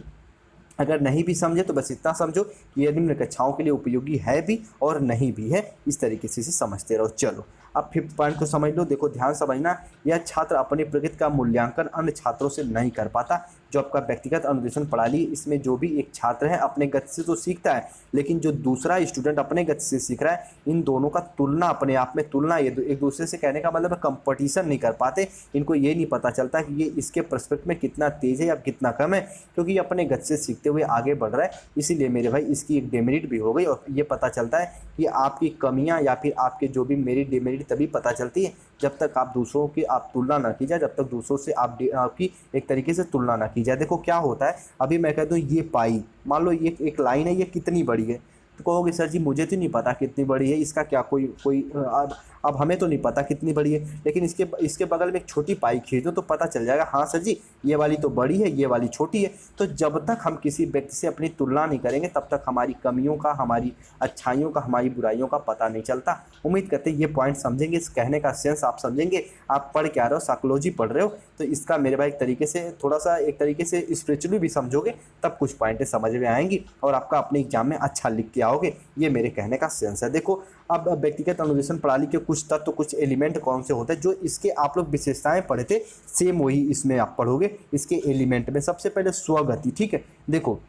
अगर नहीं भी समझे तो बस इतना समझो कि यह निम्न कक्षाओं के लिए उपयोगी है भी और नहीं भी है, इस तरीके से इसे समझते रहो। चलो अब 5th पॉइंट को समझ लो। देखो ध्यान समझना, यह छात्र अपनी प्रगति का मूल्यांकन अन्य छात्रों से नहीं कर पाता। जो आपका व्यक्तिगत अनुदेशन प्रणाली, इसमें जो भी एक छात्र है अपने गति से तो सीखता है, लेकिन जो दूसरा स्टूडेंट अपने गति से सीख रहा है, इन दोनों का तुलना, अपने आप में तुलना, ये एक दूसरे से कहने का मतलब है कंपटीशन नहीं कर पाते। इनको ये नहीं पता चलता कि ये इसके पर्सपेक्ट में कितना तेज है या कितना कम है, क्योंकि ये अपने गति से सीखते हुए आगे बढ़ रहा है। इसीलिए मेरे भाई इसकी एक डेमेरिट भी हो गई। और ये पता चलता है कि आपकी कमियां या फिर आपके जो भी मेरिट डेमेरिट तभी पता चलती है जब तक आप दूसरों की आप तुलना ना की जाए, जब तक दूसरों से आपकी एक तरीके से तुलना ना की जाए। देखो क्या होता है, अभी मैं कह दूं ये पाई, मान लो ये एक लाइन है, ये कितनी बड़ी है, तो कहोगे सर जी मुझे तो नहीं पता कितनी बड़ी है, इसका क्या कोई अब हमें तो नहीं पता कितनी बड़ी है, लेकिन इसके बगल में एक छोटी पाई खींच दो तो पता चल जाएगा, हाँ सर जी ये वाली तो बड़ी है, ये वाली छोटी है। तो जब तक हम किसी व्यक्ति से अपनी तुलना नहीं करेंगे तब तक हमारी कमियों का, हमारी अच्छाइयों का, हमारी बुराइयों का पता नहीं चलता। उम्मीद करते हैं ये पॉइंट समझेंगे, इस कहने का सेंस आप समझेंगे। आप पढ़ क्या रहे हो, साइकोलॉजी पढ़ रहे हो, तो इसका मेरे भाई एक तरीके से थोड़ा सा एक तरीके से स्पिरिचुअली भी समझोगे तब कुछ पॉइंटें समझ में आएंगी और आपका अपने एग्जाम में अच्छा लिख के आओगे। ये मेरे कहने का सेंस है। देखो अब व्यक्तिगत अनुदेशन प्रणाली के कुछ तत्व, कुछ एलिमेंट कौन से होते हैं जो इसके आप लोग विशेषताएं पढ़े थे, सेम वही इसमें आप पढ़ोगे इसके एलिमेंट में। सबसे पहले स्वगति, ठीक है। देखो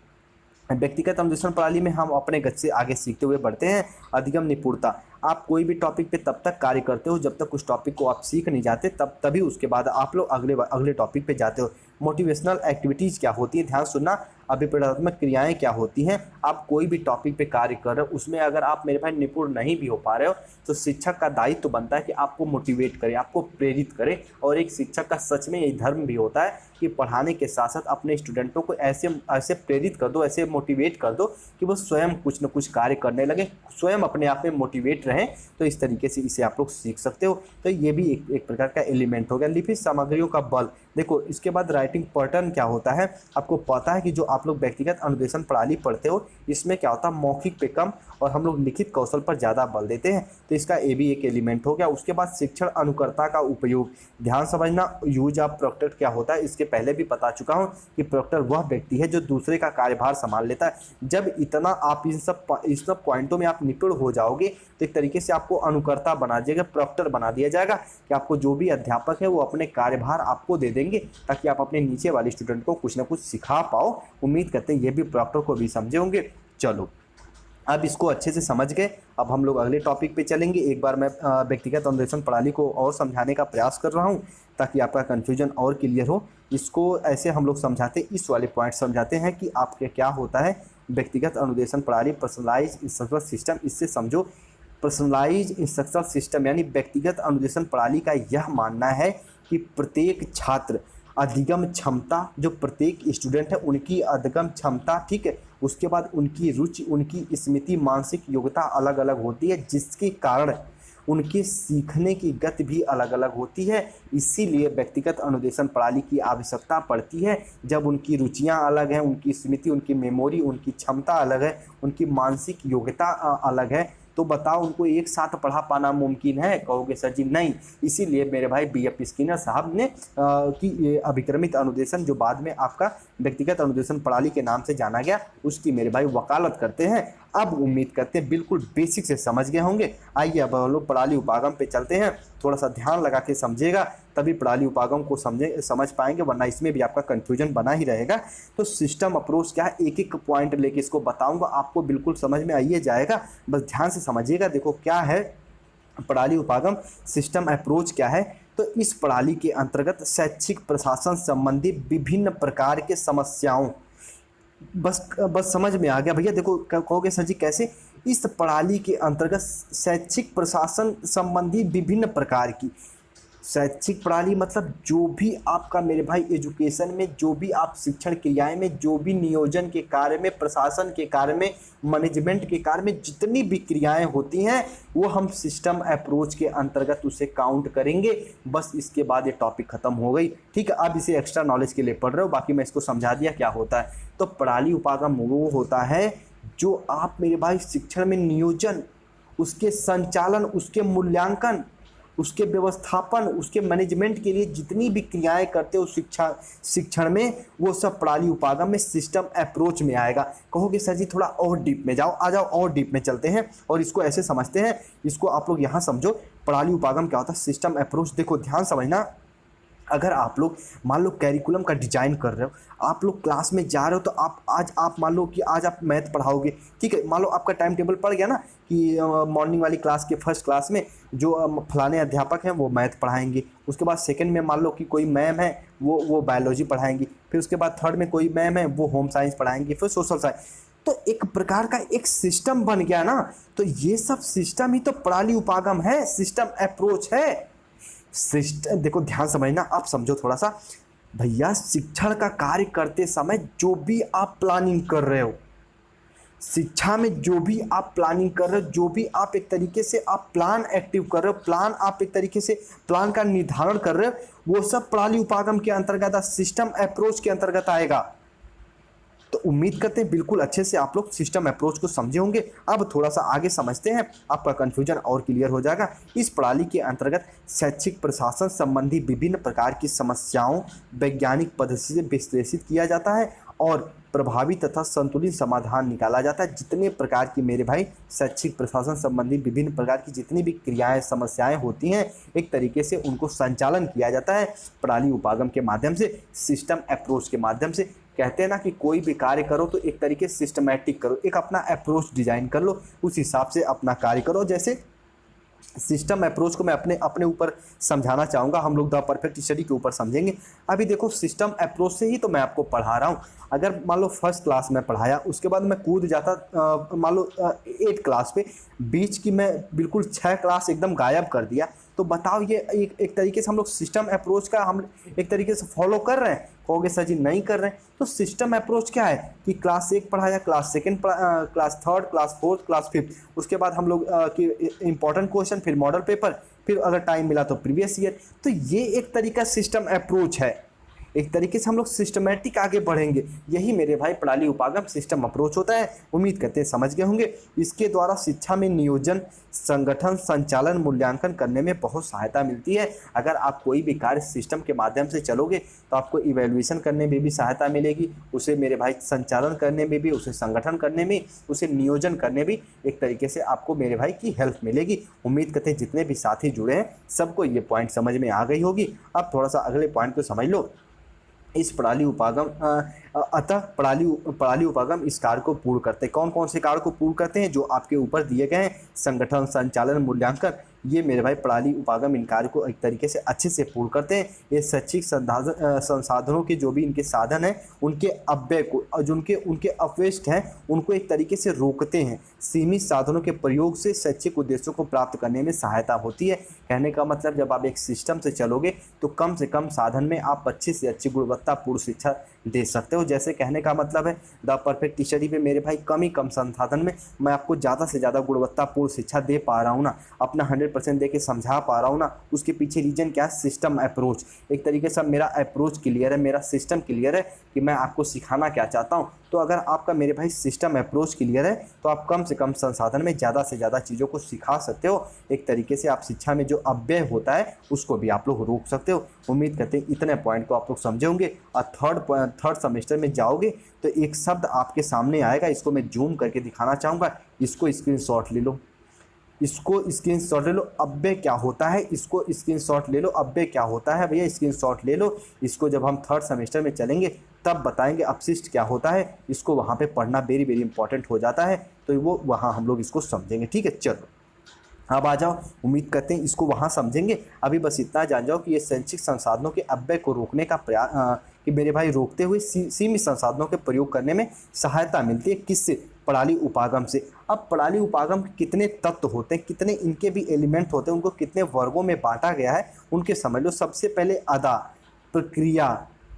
व्यक्तिगत अनुदेशन प्रणाली में हम अपने गति से आगे सीखते हुए बढ़ते हैं। अधिगम निपुणता, आप कोई भी टॉपिक पे तब तक कार्य करते हो जब तक उस टॉपिक को आप सीख नहीं जाते, तभी उसके बाद आप लोग अगले टॉपिक पे जाते हो। मोटिवेशनल एक्टिविटीज़ क्या होती है, ध्यान सुनना। अभिप्रेरणात्मक क्रियाएं क्या होती हैं। आप कोई भी टॉपिक पे कार्य कर रहे हो, उसमें अगर आप मेरे भाई निपुण नहीं भी हो पा रहे हो तो शिक्षक का दायित्व तो बनता है कि आपको मोटिवेट करे, आपको प्रेरित करे। और एक शिक्षक का सच में यही धर्म भी होता है कि पढ़ाने के साथ साथ अपने स्टूडेंटों को ऐसे प्रेरित कर दो, ऐसे मोटिवेट कर दो कि वो स्वयं कुछ न कुछ कार्य करने लगे, स्वयं अपने आप में मोटिवेट रहें। तो इस तरीके से इसे आप लोग सीख सकते हो। तो ये भी एक प्रकार का एलिमेंट हो गया। लिखित सामग्रियों का बल, देखो इसके बाद राइटिंग पैटर्न क्या होता है। आपको पता है कि जो आप लोग व्यक्तिगत अनुदेशन प्रणाली पढ़ते हो इसमें क्या होता है, मौखिक पे कम और हम लोग लिखित कौशल पर ज़्यादा बल देते हैं, तो इसका ए भी एक एलिमेंट हो गया। उसके बाद शिक्षण अनुकर्ता का उपयोग, ध्यान समझना, यूज ऑफ प्रोक्टर क्या होता है इसके पहले भी बता चुका हूँ कि प्रोक्टर वह व्यक्ति है जो दूसरे का कार्यभार संभाल लेता है। जब इतना आप इन सब पॉइंटों में आप निपुण हो जाओगे तो एक तरीके से आपको अनुकर्ता बना दिया, प्रोक्टर बना दिया जाएगा कि आपको जो भी अध्यापक है वो अपने कार्यभार आपको दे देंगे ताकि आप अपने नीचे वाले स्टूडेंट को कुछ ना कुछ सिखा पाओ। उम्मीद करते हैं ये भी प्रोक्टर को भी समझे होंगे। चलो अब इसको अच्छे से समझ गए, अब हम लोग अगले टॉपिक पे चलेंगे। एक बार मैं व्यक्तिगत अनुदेशन प्रणाली को और समझाने का प्रयास कर रहा हूँ ताकि आपका कन्फ्यूजन और क्लियर हो। इसको ऐसे हम लोग समझाते, इस वाले पॉइंट समझाते हैं कि आपके क्या होता है व्यक्तिगत अनुदेशन प्रणाली, पर्सनलाइज इंस्ट्रक्शनल सिस्टम। इससे समझो, पर्सनलाइज इंस्ट्रक्शनल सिस्टम यानी व्यक्तिगत अनुदेशन प्रणाली का यह मानना है कि प्रत्येक छात्र अधिगम क्षमता, जो प्रत्येक स्टूडेंट है उनकी अधिगम क्षमता, ठीक है, उसके बाद उनकी रुचि, उनकी स्मृति, मानसिक योग्यता अलग अलग होती है, जिसके कारण उनके सीखने की गति भी अलग अलग होती है। इसीलिए व्यक्तिगत अनुदेशन प्रणाली की आवश्यकता पड़ती है। जब उनकी रुचियां अलग हैं, उनकी स्मृति, उनकी मेमोरी, उनकी क्षमता अलग है, उनकी मानसिक योग्यता अलग है, तो बताओ उनको एक साथ पढ़ा पाना मुमकिन है? कहोगे सर जी नहीं। इसीलिए मेरे भाई बीएफ स्किनर साहब ने कि अभिक्रमित अनुदेशन, जो बाद में आपका व्यक्तिगत अनुदेशन प्रणाली के नाम से जाना गया, उसकी मेरे भाई वकालत करते हैं। अब उम्मीद करते हैं बिल्कुल बेसिक से समझ गए होंगे। आइए अब हम लोग प्रणाली उपागम पे चलते हैं। थोड़ा सा ध्यान लगा के समझिएगा तभी प्रणाली उपागम को समझ पाएंगे, वरना इसमें भी आपका कंफ्यूजन बना ही रहेगा। तो सिस्टम अप्रोच क्या है, एक एक पॉइंट लेके इसको बताऊंगा, आपको बिल्कुल समझ में आइए जाएगा, बस ध्यान से समझिएगा। देखो क्या है प्रणाली उपागम, सिस्टम अप्रोच क्या है। तो इस प्रणाली के अंतर्गत शैक्षिक प्रशासन संबंधी विभिन्न प्रकार के समस्याओं, बस समझ में आ गया भैया। देखो कहोगे सर जी कैसे, इस प्रणाली के अंतर्गत शैक्षिक प्रशासन संबंधी विभिन्न प्रकार की, शैक्षिक प्रणाली मतलब जो भी आपका मेरे भाई एजुकेशन में, जो भी आप शिक्षण क्रियाएं में, जो भी नियोजन के कार्य में, प्रशासन के कार्य में, मैनेजमेंट के कार्य में जितनी भी क्रियाएं होती हैं वो हम सिस्टम अप्रोच के अंतर्गत उसे काउंट करेंगे। बस इसके बाद ये टॉपिक खत्म हो गई, ठीक है। अब इसे एक्स्ट्रा नॉलेज के लिए पढ़ रहे हो, बाकी मैं इसको समझा दिया क्या होता है। तो प्रणाली उपागम वो होता है जो आप मेरे भाई शिक्षण में नियोजन, उसके संचालन, उसके मूल्यांकन, उसके व्यवस्थापन, उसके मैनेजमेंट के लिए जितनी भी क्रियाएं करते हो शिक्षण में, वो सब प्रणाली उपागम में सिस्टम अप्रोच में आएगा। कहोगे सर जी थोड़ा और डीप में जाओ, आ जाओ और डीप में चलते हैं और इसको ऐसे समझते हैं। इसको आप लोग यहाँ समझो, प्रणाली उपागम क्या होता है, सिस्टम अप्रोच। देखो ध्यान समझना, अगर आप लोग मान लो कैरिकुलम का डिजाइन कर रहे हो, आप लोग क्लास में जा रहे हो, तो आप मान लो कि आज आप मैथ पढ़ाओगे, ठीक है। मान लो आपका टाइम टेबल पड़ गया ना कि मॉर्निंग वाली क्लास के फर्स्ट क्लास में जो फलाने अध्यापक हैं वो मैथ पढ़ाएंगे, उसके बाद सेकंड में मान लो कि कोई मैम है वो बायोलॉजी पढ़ाएंगी, फिर उसके बाद थर्ड में कोई मैम है वो होम साइंस पढ़ाएंगी, फिर सोशल साइंस। तो एक प्रकार का एक सिस्टम बन गया ना। तो ये सब सिस्टम ही तो प्रणाली उपागम है, सिस्टम अप्रोच है। सिस्टम देखो ध्यान समझना, आप समझो थोड़ा सा भैया, शिक्षण का कार्य करते समय जो भी आप प्लानिंग कर रहे हो, शिक्षा में जो भी आप प्लानिंग कर रहे हो, जो भी आप एक तरीके से आप प्लान एक्टिव कर रहे हो, प्लान आप एक तरीके से प्लान का निर्धारण कर रहे हो, वो सब प्रणाली उपागम के अंतर्गत, सिस्टम अप्रोच के अंतर्गत आएगा। तो उम्मीद करते हैं बिल्कुल अच्छे से आप लोग सिस्टम अप्रोच को समझे होंगे। अब थोड़ा सा आगे समझते हैं, आपका कन्फ्यूजन और क्लियर हो जाएगा। इस प्रणाली के अंतर्गत शैक्षिक प्रशासन संबंधी विभिन्न प्रकार की समस्याओं वैज्ञानिक पद्धति से विश्लेषित किया जाता है और प्रभावी तथा संतुलित समाधान निकाला जाता है। जितने प्रकार की मेरे भाई शैक्षिक प्रशासन संबंधी विभिन्न प्रकार की जितनी भी क्रियाएं, समस्याएं होती हैं, एक तरीके से उनको संचालन किया जाता है प्रणाली उपागम के माध्यम से, सिस्टम अप्रोच के माध्यम से। कहते हैं ना कि कोई भी कार्य करो तो एक तरीके से सिस्टमैटिक करो, एक अपना अप्रोच डिजाइन कर लो, उस हिसाब से अपना कार्य करो। जैसे सिस्टम अप्रोच को मैं अपने ऊपर समझाना चाहूँगा, हम लोग द परफेक्ट स्टडी के ऊपर समझेंगे। अभी देखो सिस्टम अप्रोच से ही तो मैं आपको पढ़ा रहा हूँ। अगर मान लो फर्स्ट क्लास में पढ़ाया, उसके बाद मैं कूद जाता मान लो 8 क्लास पे, बीच की मैं बिल्कुल 6 क्लास एकदम गायब कर दिया, तो बताओ ये एक तरीके से हम लोग सिस्टम अप्रोच का हम एक तरीके से फॉलो कर रहे हैं? कहोगे सर जी नहीं कर रहे हैं। तो सिस्टम अप्रोच क्या है कि क्लास 1 पढ़ाया, क्लास 2, क्लास 3, क्लास 4, क्लास 5, उसके बाद हम लोग कि इंपॉर्टेंट क्वेश्चन, फिर मॉडल पेपर, फिर अगर टाइम मिला तो प्रीवियस ईयर। तो ये एक तरीका सिस्टम अप्रोच है। एक तरीके से हम लोग सिस्टमेटिक आगे बढ़ेंगे। यही मेरे भाई प्रणाली उपागम सिस्टम अप्रोच होता है। उम्मीद करते हैं समझ गए होंगे। इसके द्वारा शिक्षा में नियोजन, संगठन, संचालन, मूल्यांकन करने में बहुत सहायता मिलती है। अगर आप कोई भी कार्य सिस्टम के माध्यम से चलोगे तो आपको इवैल्यूएशन करने में भी सहायता मिलेगी, उसे मेरे भाई संचालन करने में भी, उसे संगठन करने में, उसे नियोजन करने भी एक तरीके से आपको मेरे भाई की हेल्प मिलेगी। उम्मीद करते हैं जितने भी साथी जुड़े हैं सबको ये पॉइंट समझ में आ गई होगी। अब थोड़ा सा अगले पॉइंट को समझ लो। इस प्रणाली उपागम अतः प्रणाली उपागम इस कार्य को पूर्ण करते हैं। कौन कौन से कार्य को पूर्ण करते हैं? जो आपके ऊपर दिए गए हैं, संगठन, संचालन, मूल्यांकन, ये मेरे भाई प्रणाली उपागम इन कार्य को एक तरीके से अच्छे से पूर्ण करते हैं। ये शैक्षिक संसाधनों के जो भी इनके साधन हैं उनके अपव्यय को, जो उनके अपवेस्ट हैं उनको एक तरीके से रोकते हैं। सीमित साधनों के प्रयोग से शैक्षिक उद्देश्यों को प्राप्त करने में सहायता होती है। कहने का मतलब जब आप एक सिस्टम से चलोगे तो कम से कम साधन में आप अच्छी से अच्छी गुणवत्तापूर्ण शिक्षा दे सकते हो। जैसे कहने का मतलब है द परफेक्ट स्टडी पे मेरे भाई कम संसाधन में मैं आपको ज़्यादा से ज़्यादा गुणवत्तापूर्ण शिक्षा दे पा रहा हूँ ना, अपना 100% दे के समझा पा रहा हूँ ना, उसके पीछे रीजन क्या है? System approach. एक तरीके से मेरा अप्रोच क्लियर है, मेरा सिस्टम क्लियर है कि मैं आपको सिखाना क्या चाहता हूँ। तो अगर आपका मेरे भाई सिस्टम अप्रोच क्लियर है तो आप कम से कम संसाधन में ज़्यादा से ज़्यादा चीज़ों को सिखा सकते हो। एक तरीके से आप शिक्षा में जो अपव्यय होता है उसको भी आप लोग रोक सकते हो। उम्मीद करते हैं इतने पॉइंट को आप लोग समझे होंगे। और थर्ड सेमेस्टर में जाओगे तो एक शब्द आपके सामने आएगा, इसको मैं जूम करके दिखाना चाहूँगा। इसको स्क्रीनशॉट ले लो, इसको स्क्रीनशॉट ले लो। अपव्यय क्या होता है? इसको स्क्रीनशॉट ले लो। अपव्यय क्या होता है भैया? स्क्रीनशॉट ले लो। इसको जब हम थर्ड सेमेस्टर में चलेंगे तब बताएंगे अपशिष्ट क्या होता है। इसको वहाँ पे पढ़ना वेरी वेरी इंपॉर्टेंट हो जाता है, तो वो वहाँ हम लोग इसको समझेंगे। ठीक है, चलो अब आ जाओ। उम्मीद करते हैं इसको वहाँ समझेंगे। अभी बस इतना जान जाओ कि ये शैक्षिक संसाधनों के अपव्यय को रोकने का प्रयास कि मेरे भाई रोकते हुए सीमित संसाधनों के प्रयोग करने में सहायता मिलती है। किससे? प्रणाली उपागम से। अब प्रणाली उपागम के कितने तत्व होते हैं, कितने इनके भी एलिमेंट होते हैं, उनको कितने वर्गों में बांटा गया है उनके समझ लो। सबसे पहले अदा, प्रक्रिया,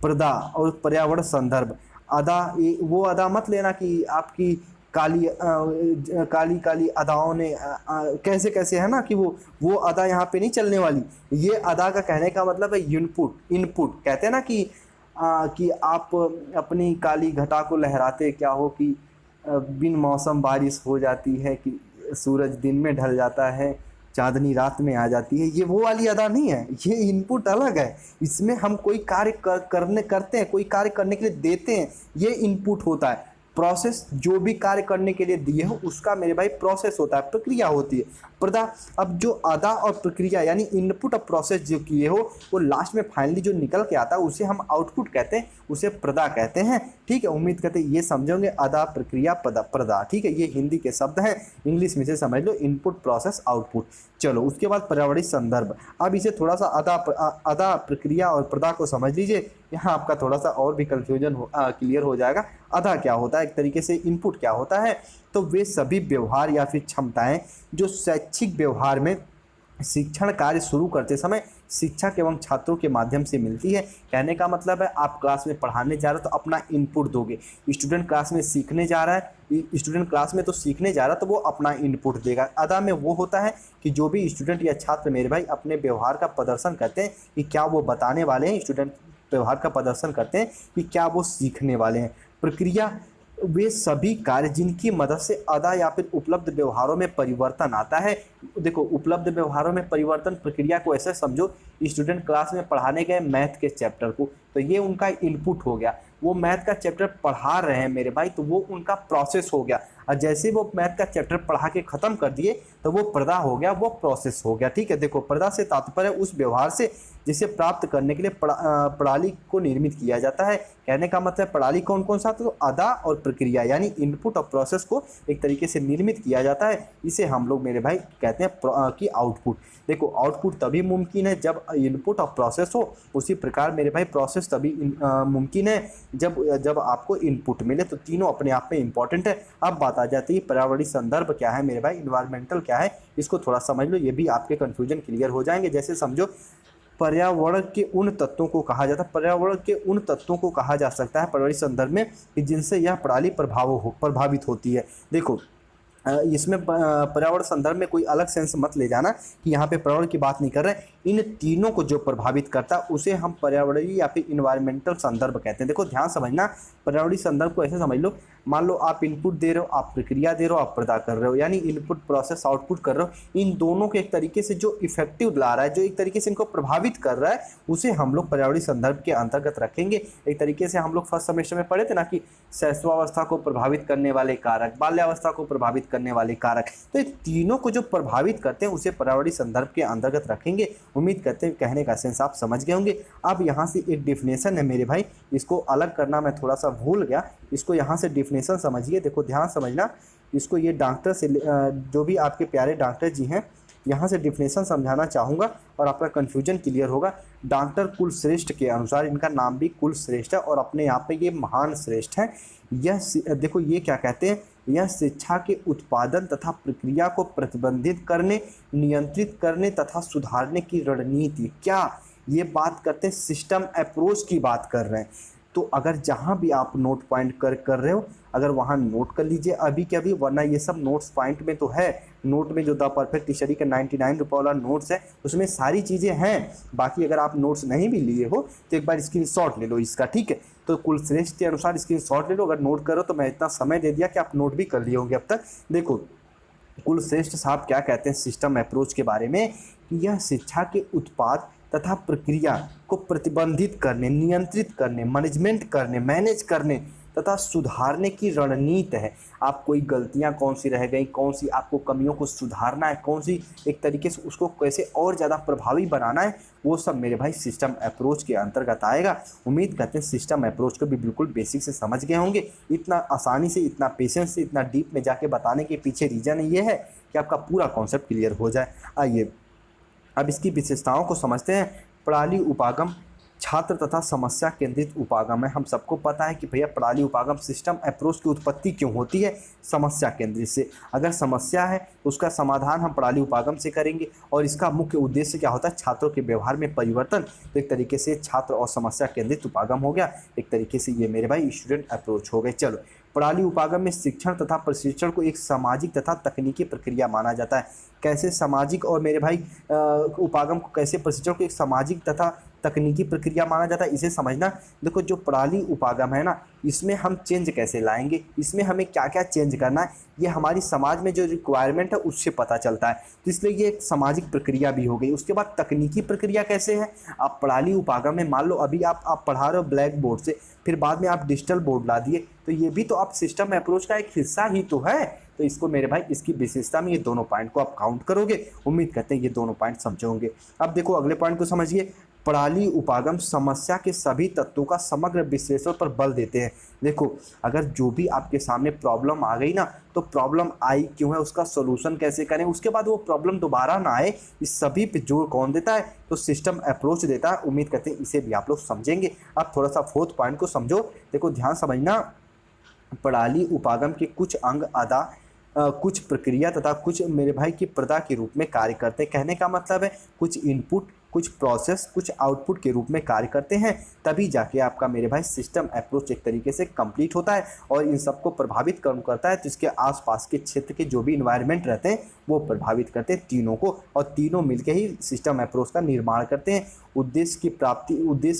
प्रदा और पर्यावरण संदर्भ। अदा, वो अदा मत लेना कि आपकी काली काली अदाओं ने कैसे कैसे है ना कि वो अदा यहाँ पे नहीं चलने वाली। ये अदा का कहने का मतलब है इनपुट कहते हैं ना कि आप अपनी काली घटा को लहराते क्या हो कि बिन मौसम बारिश हो जाती है, कि सूरज दिन में ढल जाता है, चांदनी रात में आ जाती है। ये वो वाली अदा नहीं है, ये इनपुट अलग है। इसमें हम कोई कार्य करते हैं, कोई कार्य करने के लिए देते हैं, ये इनपुट होता है। प्रोसेस, जो भी कार्य करने के लिए दिए हो उसका मेरे भाई प्रोसेस होता है, प्रक्रिया होती है। प्रदा, अब जो अदा और प्रक्रिया यानी इनपुट और प्रोसेस जो किए हो वो लास्ट में फाइनली जो निकल के आता है उसे हम आउटपुट कहते हैं, उसे प्रदा कहते हैं। ठीक है, उम्मीद करते हैं ये समझोगे। अदा, प्रक्रिया, प्रदा। ठीक है, ये हिंदी के शब्द हैं, इंग्लिश में से समझ लो इनपुट, प्रोसेस, आउटपुट। चलो उसके बाद पर्यावरणीय संदर्भ। अब इसे थोड़ा सा अदा, प्रक्रिया और प्रदा को समझ लीजिए। यहाँ आपका थोड़ा सा और भी कन्फ्यूजन क्लियर हो जाएगा। अदा क्या होता है, एक तरीके से इनपुट क्या होता है? तो वे सभी व्यवहार या फिर क्षमताएं जो शैक्षिक व्यवहार में शिक्षण कार्य शुरू करते समय शिक्षक एवं छात्रों के माध्यम से मिलती है। कहने का मतलब है आप क्लास में पढ़ाने जा रहे हो तो अपना इनपुट दोगे। स्टूडेंट क्लास में सीखने जा रहा है, स्टूडेंट क्लास में तो सीखने जा रहा है तो वो अपना इनपुट देगा। अदा में वो होता है कि जो भी स्टूडेंट या छात्र मेरे भाई अपने व्यवहार का प्रदर्शन करते हैं कि क्या वो बताने वाले हैं, स्टूडेंट व्यवहार का प्रदर्शन करते हैं कि क्या वो सीखने वाले हैं। प्रक्रिया, वे सभी कार्य जिनकी मदद से अदा या फिर उपलब्ध व्यवहारों में परिवर्तन आता है। देखो, उपलब्ध व्यवहारों में परिवर्तन, प्रक्रिया को ऐसे समझो, स्टूडेंट क्लास में पढ़ाने गए मैथ के चैप्टर को, तो ये उनका इनपुट हो गया। वो मैथ का चैप्टर पढ़ा रहे हैं मेरे भाई, तो वो उनका प्रोसेस हो गया। और जैसे वो मैथ का चैप्टर पढ़ा के ख़त्म कर दिए तो वो प्रदा हो गया, वो प्रोसेस हो गया। ठीक है, देखो प्रदा से तात्पर्य उस व्यवहार से जिसे प्राप्त करने के लिए प्रणाली को निर्मित किया जाता है। कहने का मतलब प्रणाली कौन कौन सा? तो अदा और प्रक्रिया यानी इनपुट और प्रोसेस को एक तरीके से निर्मित किया जाता है। इसे हम लोग मेरे भाई कहते हैं कि आउटपुट। देखो, आउटपुट तभी मुमकिन है जब इनपुट और प्रोसेस हो, उसी प्रकार मेरे भाई प्रोसेस तभी मुमकिन है जब आपको इनपुट मिले। तो तीनों अपने आप में इंपॉर्टेंट है। अब बात आ जाती है पर्यावरणीय संदर्भ क्या है मेरे भाई, इन्वायरमेंटल क्या है, इसको थोड़ा समझ लो, ये भी आपके कन्फ्यूजन क्लियर हो जाएंगे। जैसे समझो, पर्यावरण के उन तत्वों को कहा जाता है, पर्यावरण के उन तत्वों को कहा जा सकता है पर्यावरणीय संदर्भ में कि जिनसे यह प्रणाली प्रभावित होती है। देखो, इसमें पर्यावरण संदर्भ में कोई अलग सेंस मत ले जाना कि यहाँ पे पर्यावरण की बात नहीं कर रहे। इन तीनों को जो प्रभावित करता है उसे हम पर्यावरणीय या फिर इन्वायरमेंटल संदर्भ कहते हैं। देखो ध्यान समझना, पर्यावरणीय संदर्भ को ऐसे समझ लो, मान लो आप इनपुट दे रहे हो, आप प्रक्रिया दे रहे हो, आप प्रदा कर रहे हो, यानी इनपुट प्रोसेस आउटपुट कर रहे हो। इन दोनों के एक तरीके से जो इफेक्टिव ला रहा है, जो एक तरीके से इनको प्रभावित कर रहा है, उसे हम लोग पर्यावरणीय संदर्भ के अंतर्गत रखेंगे। एक तरीके से हम लोग फर्स्ट सेमेस्टर में पढ़े थे ना कि शैशवावस्था को प्रभावित करने वाले कारक, बाल्यावस्था को प्रभावित करने वाले कारक, तो ये तीनों को जो प्रभावित करते हैं उसे पर्यावरणीय संदर्भ के अंतर्गत रखेंगे। उम्मीद करते हैं कहने का सेंस आप समझ गए होंगे। अब यहाँ से एक डेफिनेशन है मेरे भाई, इसको अलग करना मैं थोड़ा सा भूल गया, इसको यहाँ से डेफिनेशन समझिए। देखो ध्यान समझना, इसको ये डॉक्टर से जो भी आपके प्यारे डॉक्टर जी हैं, यहाँ से डेफिनेशन समझाना चाहूँगा और आपका कन्फ्यूजन क्लियर होगा। डॉक्टर कुलश्रेष्ठ के अनुसार, इनका नाम भी कुलश्रेष्ठ है और अपने आप में ये महान श्रेष्ठ हैं। यह देखो ये क्या कहते हैं, यह शिक्षा के उत्पादन तथा प्रक्रिया को प्रतिबंधित करने, नियंत्रित करने तथा सुधारने की रणनीति, क्या ये बात करते हैं सिस्टम अप्रोच की बात कर रहे हैं। तो अगर जहाँ भी आप नोट पॉइंट कर रहे हो, अगर वहाँ नोट कर लीजिए अभी के अभी, वरना ये सब नोट्स पॉइंट में तो है। नोट में जो द परफेक्ट स्टडी का 99 रुपये वाला नोट्स है उसमें सारी चीज़ें हैं। बाकी अगर आप नोट्स नहीं भी लिए हो तो एक बार स्क्रीनशॉट ले लो इसका, ठीक है। तो कुलश्रेष्ठ के अनुसार स्क्रीनशॉट ले लो। अगर नोट करो तो मैं इतना समय दे दिया कि आप नोट भी कर लिए होंगे अब तक। देखो कुलश्रेष्ठ साहब क्या कहते हैं सिस्टम अप्रोच के बारे में, कि यह शिक्षा के उत्पाद तथा प्रक्रिया को प्रतिबंधित करने, नियंत्रित करने, मैनेजमेंट करने, मैनेज करने तथा सुधारने की रणनीति है। आप कोई गलतियां कौन सी रह गई, कौन सी आपको कमियों को सुधारना है, कौन सी एक तरीके से उसको कैसे और ज़्यादा प्रभावी बनाना है, वो सब मेरे भाई सिस्टम अप्रोच के अंतर्गत आएगा। उम्मीद करते हैं सिस्टम अप्रोच को भी बिल्कुल बेसिक से समझ गए होंगे। इतना आसानी से, इतना पेशेंस से, इतना डीप में जाके बताने के पीछे रीज़न ये है कि आपका पूरा कॉन्सेप्ट क्लियर हो जाए। आइए अब इसकी विशेषताओं को समझते हैं। प्रणाली उपागम छात्र तथा समस्या केंद्रित उपागम है। हम सबको पता है कि भैया प्रणाली उपागम सिस्टम अप्रोच की उत्पत्ति क्यों होती है, समस्या केंद्रित से। अगर समस्या है तो उसका समाधान हम प्रणाली उपागम से करेंगे और इसका मुख्य उद्देश्य क्या होता है, छात्रों के व्यवहार में परिवर्तन। तो एक तरीके से छात्र और समस्या केंद्रित उपागम हो गया। एक तरीके से ये मेरे भाई स्टूडेंट अप्रोच हो गए। चलो, प्रणाली उपागम में शिक्षण तथा प्रशिक्षण को एक सामाजिक तथा तकनीकी प्रक्रिया माना जाता है। कैसे सामाजिक और मेरे भाई उपागम को कैसे प्रशिक्षण को एक सामाजिक तथा तकनीकी प्रक्रिया माना जाता है, इसे समझना। देखो जो प्रणाली उपागम है ना, इसमें हम चेंज कैसे लाएंगे, इसमें हमें क्या क्या चेंज करना है, ये हमारी समाज में जो रिक्वायरमेंट है उससे पता चलता है। तो इसलिए ये एक सामाजिक प्रक्रिया भी हो गई। उसके बाद तकनीकी प्रक्रिया कैसे है, आप प्रणाली उपागम में मान लो अभी आप पढ़ा रहे हो ब्लैक बोर्ड से, फिर बाद में आप डिजिटल बोर्ड ला दिए, तो ये भी तो आप सिस्टम अप्रोच का एक हिस्सा ही तो है। तो इसको मेरे भाई इसकी विशेषता में ये दोनों पॉइंट को आप काउंट करोगे। उम्मीद करते हैं ये दोनों पॉइंट समझोगे। अब देखो अगले पॉइंट को समझिए। प्रणाली उपागम समस्या के सभी तत्वों का समग्र विश्लेषण पर बल देते हैं। देखो अगर जो भी आपके सामने प्रॉब्लम आ गई ना, तो प्रॉब्लम आई क्यों है, उसका सोल्यूशन कैसे करें, उसके बाद वो प्रॉब्लम दोबारा ना आए, इस सभी पे जोर कौन देता है, तो सिस्टम अप्रोच देता है। उम्मीद करते हैं इसे भी आप लोग समझेंगे। अब थोड़ा सा फोर्थ पॉइंट को समझो। देखो ध्यान समझना, प्रणाली उपागम के कुछ अंग अदा कुछ प्रक्रिया तथा कुछ मेरे भाई की प्रदा के रूप में कार्य करते हैं। कहने का मतलब है कुछ इनपुट, कुछ प्रोसेस, कुछ आउटपुट के रूप में कार्य करते हैं, तभी जाके आपका मेरे भाई सिस्टम अप्रोच एक तरीके से कंप्लीट होता है और इन सबको प्रभावित कम करता है। तो इसके आसपास के क्षेत्र के जो भी इन्वायरमेंट रहते हैं वो प्रभावित करते हैं तीनों को, और तीनों मिलकर ही सिस्टम अप्रोच का निर्माण करते हैं। उद्देश्य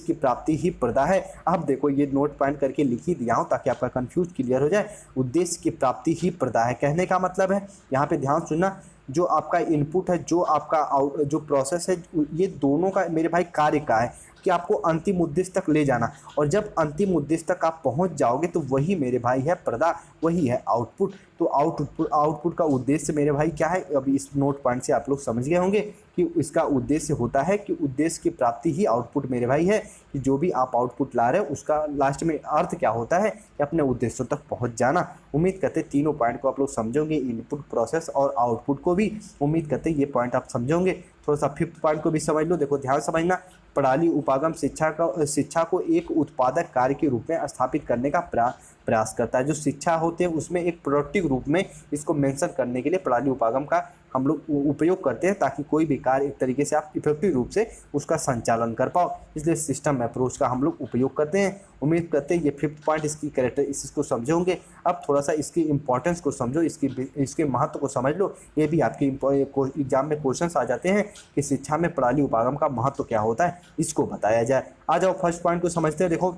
की प्राप्ति ही प्रदा है। अब देखो ये नोट पॉइंट करके लिख ही दिया हूँ ताकि आपका कंफ्यूज क्लियर हो जाए। उद्देश्य की प्राप्ति ही प्रदा है, कहने का मतलब है, यहाँ पे ध्यान सुनना, जो आपका इनपुट है, जो आपका जो प्रोसेस है, ये दोनों का मेरे भाई कार्य का है कि आपको अंतिम उद्देश्य तक ले जाना, और जब अंतिम उद्देश्य तक आप पहुंच जाओगे तो वही मेरे भाई है प्रदा, वही है आउटपुट। तो आउटपुट का उद्देश्य मेरे भाई क्या है, अभी इस नोट पॉइंट से आप लोग समझ गए होंगे कि इसका उद्देश्य होता है कि उद्देश्य की प्राप्ति ही आउटपुट मेरे भाई है, कि जो भी आप आउटपुट ला रहे हो उसका लास्ट में अर्थ क्या होता है कि अपने उद्देश्यों तक पहुंच जाना। उम्मीद करते हैं तीनों पॉइंट को आप लोग समझोगे, इनपुट, प्रोसेस और आउटपुट को भी। उम्मीद करते हैं ये पॉइंट आप समझोगे। थोड़ा सा फिफ्थ पॉइंट को भी समझ लो। देखो ध्यान समझना, प्रणाली उपागम शिक्षा को एक उत्पादक कार्य के रूप में स्थापित करने का प्रयास करता है। जो शिक्षा होते हैं उसमें एक प्रोडक्टिव रूप में इसको मेंशन करने के लिए प्रणाली उपागम का हम लोग उपयोग करते हैं, ताकि कोई भी कार्य एक तरीके से आप इफेक्टिव रूप से उसका संचालन कर पाओ। इसलिए सिस्टम अप्रोच का हम लोग उपयोग करते हैं। उम्मीद करते हैं ये 5th पॉइंट इसकी इसको समझे होंगे। अब थोड़ा सा इसकी इंपॉर्टेंस को समझो, इसके महत्व को समझ लो। ये भी आपके एग्जाम में क्वेश्चन आ जाते हैं कि शिक्षा में प्रणाली उपागम का महत्व क्या होता है, इसको बताया जाए। आ जाओ फर्स्ट पॉइंट को समझते हैं। देखो,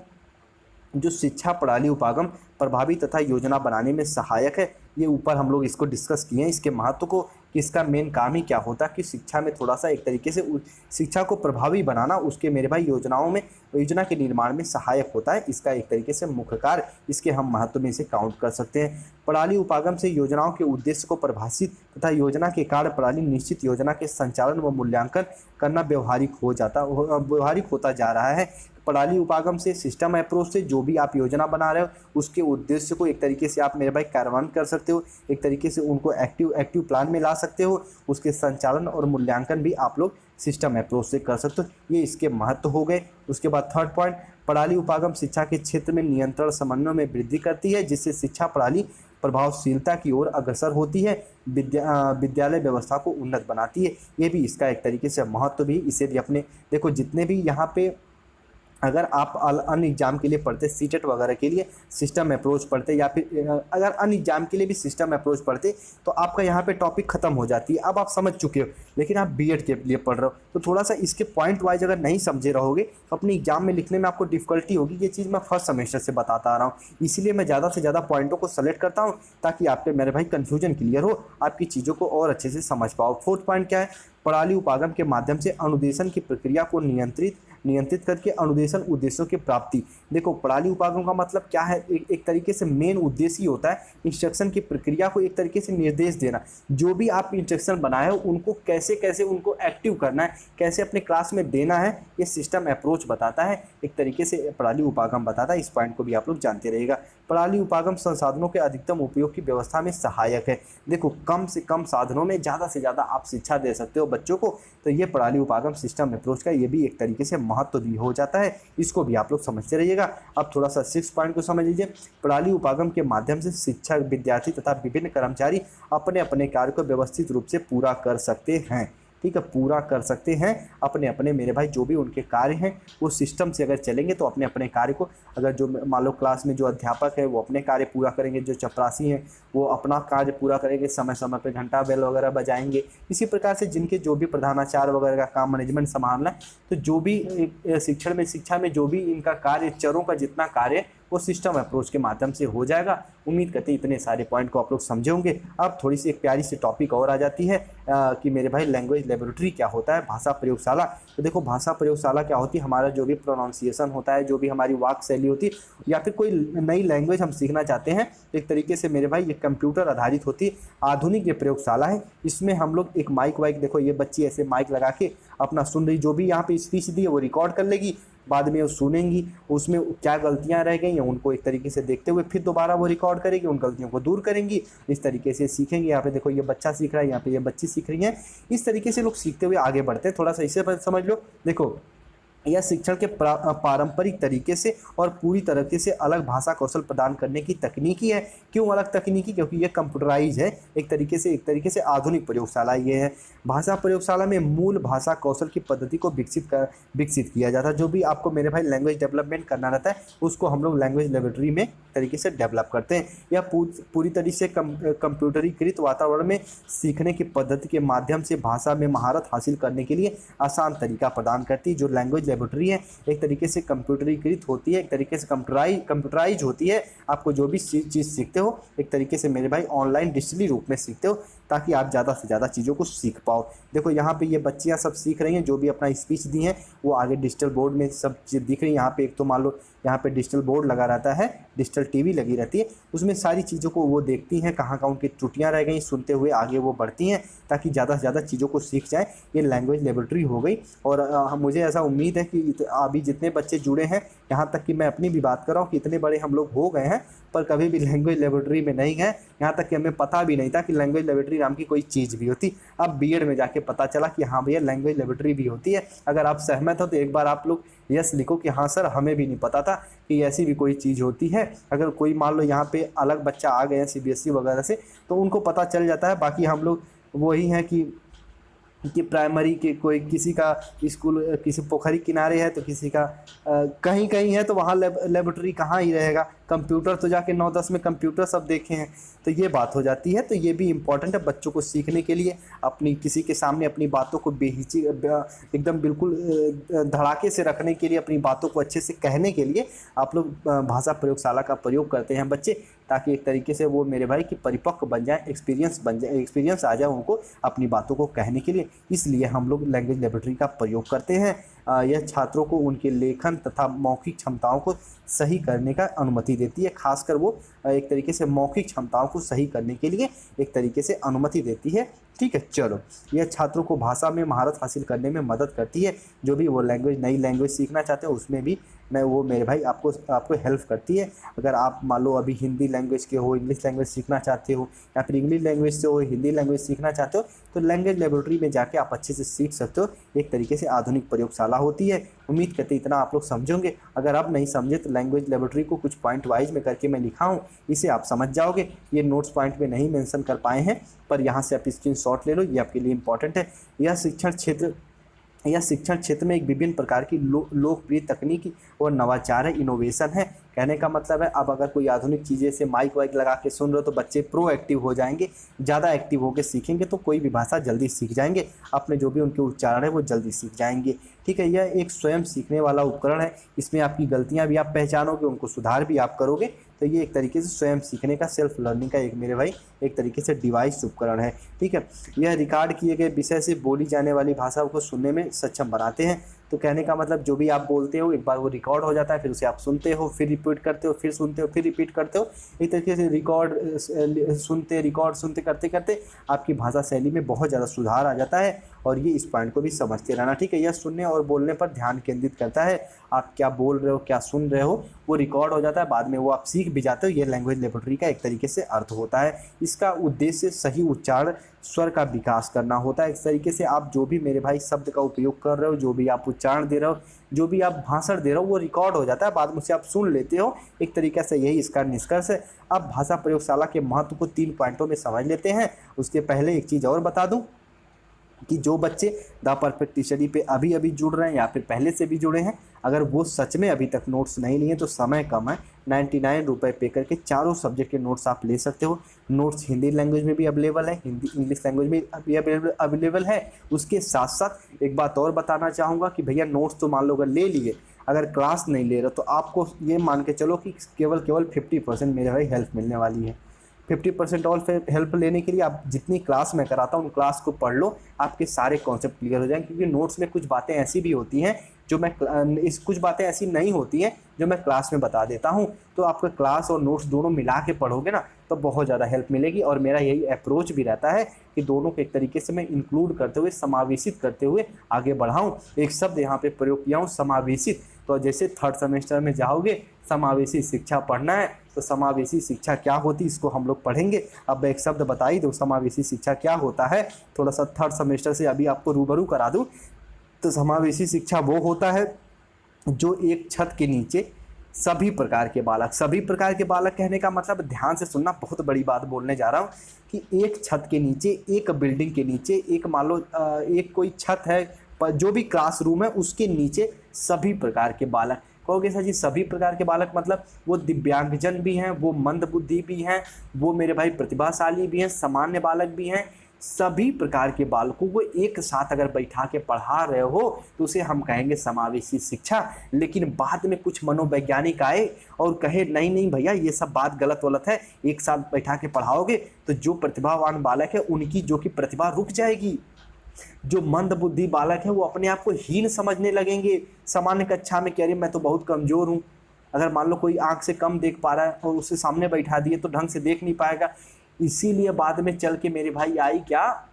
जो शिक्षा प्रणाली उपागम प्रभावी तथा योजना बनाने में सहायक है, ये ऊपर हम लोग इसको डिस्कस किए हैं, इसके महत्व को कि इसका मेन काम ही क्या होता है कि शिक्षा में थोड़ा सा एक तरीके से शिक्षा को प्रभावी बनाना, उसके मेरे भाई योजना के निर्माण में सहायक होता है। इसका एक तरीके से मुख्य कार्य, इसके हम महत्व में इसे काउंट कर सकते हैं। प्रणाली उपागम से योजनाओं के उद्देश्य को परिभाषित तथा योजना के कार्य प्रणाली निश्चित योजना के संचालन व मूल्यांकन करना व्यवहारिक होता जा रहा है। प्रणाली उपागम से, सिस्टम अप्रोच से जो भी आप योजना बना रहे हो उसके उद्देश्य को एक तरीके से आप मेरे भाई कार्यान्वयन कर सकते हो, एक तरीके से उनको एक्टिव प्लान में ला सकते हो। उसके संचालन और मूल्यांकन भी आप लोग सिस्टम अप्रोच से कर सकते हो। ये इसके महत्व हो गए। उसके बाद थर्ड पॉइंट, प्रणाली उपागम शिक्षा के क्षेत्र में नियंत्रण समन्वय में वृद्धि करती है, जिससे शिक्षा प्रणाली प्रभावशीलता की ओर अग्रसर होती है, विद्यालय व्यवस्था को उन्नत बनाती है। ये भी इसका एक तरीके से महत्व भी, इसे भी अपने देखो जितने भी यहाँ पे अगर आप अन्य एग्जाम के लिए पढ़ते, सीटेट वगैरह के लिए सिस्टम अप्रोच पढ़ते, या फिर अगर अन्य एग्जाम के लिए भी सिस्टम अप्रोच पढ़ते, तो आपका यहाँ पे टॉपिक खत्म हो जाती है। अब आप समझ चुके हो, लेकिन आप बीएड के लिए पढ़ रहे हो तो थोड़ा सा इसके पॉइंट वाइज अगर नहीं समझे रहोगे तो अपने एग्जाम में लिखने में आपको डिफिकल्टी होगी। ये चीज़ मैं फर्स्ट सेमेस्टर से बताता आ रहा हूँ, इसीलिए मैं ज़्यादा से ज़्यादा पॉइंटों को सेलेक्ट करता हूँ ताकि आप पे मेरे भाई कन्फ्यूजन क्लियर हो, आपकी चीज़ों को और अच्छे से समझ पाओ। फोर्थ पॉइंट क्या है, प्रणाली उपागम के माध्यम से अनुदेशन की प्रक्रिया को नियंत्रित करके अनुदेशन उद्देश्यों की प्राप्ति। देखो, प्रणाली उपागम का मतलब क्या है, एक तरीके से मेन उद्देश्य ही होता है इंस्ट्रक्शन की प्रक्रिया को एक तरीके से निर्देश देना। जो भी आप इंस्ट्रक्शन बनाए हो उनको कैसे उनको एक्टिव करना है, कैसे अपने क्लास में देना है, ये सिस्टम अप्रोच बताता है, एक तरीके से प्रणाली उपागम बताता है। इस पॉइंट को भी आप लोग जानते रहिएगा। प्रणाली उपागम संसाधनों के अधिकतम उपयोग की व्यवस्था में सहायक है। देखो, कम से कम साधनों में ज़्यादा से ज़्यादा आप शिक्षा दे सकते हो बच्चों को, तो ये प्रणाली उपागम सिस्टम अप्रोच का ये भी एक तरीके से महत्व भी हो जाता है। इसको भी आप लोग समझते रहिएगा। अब थोड़ा सा 6 पॉइंट को समझ लीजिए। प्रणाली उपागम के माध्यम से शिक्षक, विद्यार्थी तथा विभिन्न कर्मचारी अपने अपने कार्य को व्यवस्थित रूप से पूरा कर सकते हैं। ठीक है, पूरा कर सकते हैं अपने अपने मेरे भाई जो भी उनके कार्य हैं वो सिस्टम से अगर चलेंगे तो अपने अपने कार्य को, अगर जो मान लो क्लास में जो अध्यापक है वो अपने कार्य पूरा करेंगे, जो चपरासी हैं वो अपना कार्य पूरा करेंगे, समय समय पर घंटा बेल वगैरह बजाएंगे। इसी प्रकार से जिनके जो भी प्रधानाचार्य वगैरह का काम मैनेजमेंट संभालना है, तो जो भी शिक्षा में जो भी इनका कार्य, चरों का जितना कार्य वो सिस्टम अप्रोच के माध्यम से हो जाएगा। उम्मीद करते हैं इतने सारे पॉइंट को आप लोग समझे होंगे। अब थोड़ी सी एक प्यारी सी टॉपिक और आ जाती है कि मेरे भाई लैंग्वेज लेबोरेटरी क्या होता है, भाषा प्रयोगशाला। तो देखो, भाषा प्रयोगशाला क्या होती है, हमारा जो भी प्रोनाउंसिएशन होता है, जो भी हमारी वाक शैली होती है, या फिर कोई नई लैंग्वेज हम सीखना चाहते हैं, एक तरीके से मेरे भाई ये कंप्यूटर आधारित होती है। आधुनिक ये प्रयोगशाला है, इसमें हम लोग एक माइक वाइक, देखो ये बच्ची ऐसे माइक लगा के अपना सुन रही, जो भी यहाँ पे स्पीच दी है वो रिकॉर्ड कर लेगी, बाद में वो सुनेंगी, उसमें क्या गलतियां रह गई हैं उनको एक तरीके से देखते हुए फिर दोबारा वो रिकॉर्ड करेगी, उन गलतियों को दूर करेंगी। इस तरीके से सीखेंगे। यहाँ पे देखो ये बच्चा सीख रहा है, यहाँ पे ये बच्ची सीख रही है। इस तरीके से लोग सीखते हुए आगे बढ़ते हैं। थोड़ा सा इसे समझ लो। देखो, यह शिक्षण के पारंपरिक तरीके से और पूरी तरीके से अलग भाषा कौशल प्रदान करने की तकनीकी है। क्यों अलग तकनीकी? क्योंकि ये कंप्यूटराइज है, एक तरीके से आधुनिक प्रयोगशाला ये है। भाषा प्रयोगशाला में मूल भाषा कौशल की पद्धति को विकसित किया जाता है। जो भी आपको मेरे भाई लैंग्वेज डेवलपमेंट करना रहता है उसको हम लोग लैंग्वेज लेबोरेटरी में तरीके से डेवलप करते हैं। यह पूरी तरीके से कंप्यूटरीकृत वातावरण में सीखने की पद्धति के माध्यम से भाषा में महारत हासिल करने के लिए आसान तरीका प्रदान करती है। जो लैंग्वेज लेबोरेटरी है एक तरीके से कंप्यूटरीकृत होती है, एक तरीके से कंप्यूटराइज होती है। आपको जो भी चीज़ सीखते हो एक तरीके से मेरे भाई ऑनलाइन डिजिटली रूप में सीखते हो, ताकि आप ज़्यादा से ज़्यादा चीज़ों को सीख पाओ। देखो यहाँ पे ये बच्चियाँ सब सीख रही हैं, जो भी अपना स्पीच दी हैं वो आगे डिजिटल बोर्ड में सब चीज़ दिख रही है। यहाँ पे एक तो मान लो यहाँ पे डिजिटल बोर्ड लगा रहता है, डिजिटल टीवी लगी रहती है, उसमें सारी चीज़ों को वो देखती हैं, कहाँ उनकी त्रुटियाँ रह गई, सुनते हुए आगे वो बढ़ती हैं ताकि ज़्यादा से ज़्यादा चीज़ों को सीख जाए। ये लैंग्वेज लेबोरेटरी हो गई। और मुझे ऐसा उम्मीद है कि अभी जितने बच्चे जुड़े हैं, यहाँ तक कि मैं अपनी भी बात कर रहा हूँ कि इतने बड़े हम लोग हो गए हैं पर कभी भी लैंग्वेज लेबोरेटरी में नहीं गए। यहाँ तक कि हमें पता भी नहीं था कि लैंग्वेज लेबोरेटरी लेबोरेटरी नाम की कोई चीज़ भी होती। अब बीएड में जाके पता चला कि हाँ भैया लैंग्वेज लेबोरेटरी भी होती है। अगर आप सहमत हो तो एक बार आप लोग यस लिखो कि हाँ सर हमें भी नहीं पता था कि ऐसी भी कोई चीज़ होती है। अगर कोई मान लो यहाँ पे अलग बच्चा आ गए हैं सीबीएसई वगैरह से तो उनको पता चल जाता है। बाकी हम लोग वही हैं कि प्राइमरी के कोई किसी का स्कूल किसी पोखरी किनारे है तो किसी का कहीं कहीं है तो वहाँ लेबोरेटरी कहाँ ही रहेगा। कंप्यूटर तो जाके 9-10 में कंप्यूटर सब देखे हैं तो ये बात हो जाती है। तो ये भी इम्पॉर्टेंट है बच्चों को सीखने के लिए, अपनी किसी के सामने अपनी बातों को एकदम बिल्कुल धड़ाके से रखने के लिए, अपनी बातों को अच्छे से कहने के लिए आप लोग भाषा प्रयोगशाला का प्रयोग करते हैं बच्चे, ताकि एक तरीके से वो मेरे भाई कि परिपक्व बन जाए, एक्सपीरियंस आ जाए उनको अपनी बातों को कहने के लिए। इसलिए हम लोग लैंग्वेज लेबोरेटरी का प्रयोग करते हैं। यह छात्रों को उनके लेखन तथा मौखिक क्षमताओं को सही करने का अनुमति देती है। खासकर वो एक तरीके से मौखिक क्षमताओं को सही करने के लिए एक तरीके से अनुमति देती है। ठीक है, चलो, यह छात्रों को भाषा में महारत हासिल करने में मदद करती है। जो भी वो नई लैंग्वेज सीखना चाहते हो उसमें भी वो मेरे भाई आपको हेल्प करती है। अगर आप मान लो अभी हिंदी लैंग्वेज के हो, इंग्लिश लैंग्वेज सीखना चाहते हो, या फिर इंग्लिश लैंग्वेज से हो हिंदी लैंग्वेज सीखना चाहते हो तो लैंग्वेज लेबोरेटरी में जाके आप अच्छे से सीख सकते हो। एक तरीके से आधुनिक प्रयोगशाला होती है। उम्मीद करते इतना आप लोग समझोगे। अगर आप नहीं समझे तो लैंग्वेज लेबोरेटरी को कुछ पॉइंट वाइज में करके मैं लिखा हूँ, इसे आप समझ जाओगे। ये नोट्स पॉइंट में नहीं मेंशन कर पाए हैं पर यहाँ से आप स्क्रीनशॉट ले लो, ये आपके लिए इंपॉर्टेंट है। यह शिक्षण क्षेत्र में एक विभिन्न प्रकार की लोकप्रिय तकनीकी और नवाचार है, इनोवेशन है। कहने का मतलब है अब अगर कोई आधुनिक चीज़ें से माइक वाइक लगा के सुन रहे हो तो बच्चे प्रोएक्टिव हो जाएंगे, ज़्यादा एक्टिव होकर सीखेंगे तो कोई भी भाषा जल्दी सीख जाएंगे, अपने जो भी उनके उच्चारण है वो जल्दी सीख जाएंगे। ठीक है, यह एक स्वयं सीखने वाला उपकरण है। इसमें आपकी गलतियाँ भी आप पहचानोगे, उनको सुधार भी आप करोगे। तो ये एक तरीके से स्वयं सीखने का, सेल्फ लर्निंग का एक मेरे भाई एक तरीके से डिवाइस उपकरण है। ठीक है, यह रिकॉर्ड किए गए विषय से बोली जाने वाली भाषा को सुनने में सक्षम बनाते हैं। तो कहने का मतलब जो भी आप बोलते हो एक बार वो रिकॉर्ड हो जाता है, फिर उसे आप सुनते हो, फिर रिपीट करते हो, फिर सुनते हो, फिर रिपीट करते हो। एक तरीके से रिकॉर्ड सुनते करते करते आपकी भाषा शैली में बहुत ज़्यादा सुधार आ जाता है। और ये इस पॉइंट को भी समझते रहना। ठीक है, यह सुनने और बोलने पर ध्यान केंद्रित करता है। आप क्या बोल रहे हो, क्या सुन रहे हो, वो रिकॉर्ड हो जाता है, बाद में वो आप सीख भी जाते हो। ये लैंग्वेज लेबोरेटरी का एक तरीके से अर्थ होता है। इसका उद्देश्य सही उच्चारण, स्वर का विकास करना होता है। इस तरीके से आप जो भी मेरे भाई शब्द का उपयोग कर रहे हो, जो भी आप उच्चारण दे रहे हो, जो भी आप भाषण दे रहे हो वो रिकॉर्ड हो जाता है, बाद में उसे आप सुन लेते हो। एक तरीके से यही इसका निष्कर्ष है। अब भाषा प्रयोगशाला के महत्व को 3 पॉइंटों में समझ लेते हैं। उसके पहले एक चीज़ और बता दूं कि जो बच्चे द परफेक्ट स्टडी पे अभी जुड़ रहे हैं या फिर पहले से भी जुड़े हैं, अगर वो सच में अभी तक नोट्स नहीं लिए तो समय कम है। 99 रुपये पे करके चारों सब्जेक्ट के नोट्स आप ले सकते हो। नोट्स हिंदी लैंग्वेज में भी अवेलेबल है, हिंदी इंग्लिश लैंग्वेज में भी अवेलेबल है। उसके साथ साथ एक बात और बताना चाहूँगा कि भैया नोट्स तो मान लो अगर ले लिए, अगर क्लास नहीं ले रहे तो आपको ये मान के चलो कि केवल 50% मेरे भाई हेल्प मिलने वाली है। 50% और हेल्प लेने के लिए आप जितनी क्लास मैं कराता हूँ उन क्लास को पढ़ लो, आपके सारे कॉन्सेप्ट क्लियर हो जाएंगे। क्योंकि नोट्स में कुछ बातें ऐसी भी होती हैं जो कुछ बातें ऐसी नहीं होती हैं जो मैं क्लास में बता देता हूँ। तो आपका क्लास और नोट्स दोनों मिला के पढ़ोगे ना तो बहुत ज़्यादा हेल्प मिलेगी। और मेरा यही अप्रोच भी रहता है कि दोनों को एक तरीके से मैं इंक्लूड करते हुए, समावेशित करते हुए आगे बढ़ाऊँ। एक शब्द यहाँ पे प्रयोग किया हूँ, समावेशित। तो जैसे 3rd सेमेस्टर में जाओगे, समावेशी शिक्षा पढ़ना है तो समावेशी शिक्षा क्या होती है इसको हम लोग पढ़ेंगे। अब एक शब्द बता ही दो, समावेशी शिक्षा क्या होता है, थोड़ा सा 3rd सेमेस्टर से अभी आपको रूबरू करा दूं। तो समावेशी शिक्षा वो होता है जो एक छत के नीचे सभी प्रकार के बालक कहने का मतलब, ध्यान से सुनना, बहुत बड़ी बात बोलने जा रहा हूँ कि एक छत के नीचे, एक बिल्डिंग के नीचे, एक मान लो एक कोई छत है पर जो भी क्लासरूम है उसके नीचे सभी प्रकार के बालक। कहोगे सर जी सभी प्रकार के बालक मतलब वो दिव्यांगजन भी हैं, वो मंदबुद्धि भी हैं, वो मेरे भाई प्रतिभाशाली भी हैं, सामान्य बालक भी हैं। सभी प्रकार के बालकों को एक साथ अगर बैठा के पढ़ा रहे हो तो उसे हम कहेंगे समावेशी शिक्षा। लेकिन बाद में कुछ मनोवैज्ञानिक आए और कहे नहीं भैया ये सब बात गलत है, एक साथ बैठा के पढ़ाओगे तो जो प्रतिभावान बालक है उनकी जो कि प्रतिभा रुक जाएगी, जो मंदबुद्धि बालक है वो अपने आप को हीन समझने लगेंगे। सामान्य कक्षा में कह रहे मैं तो बहुत कमज़ोर हूँ। अगर मान लो कोई आंख से कम देख पा रहा है और उसे सामने बैठा दिए तो ढंग से देख नहीं पाएगा। इसीलिए बाद में चल के मेरे भाई आई क्या,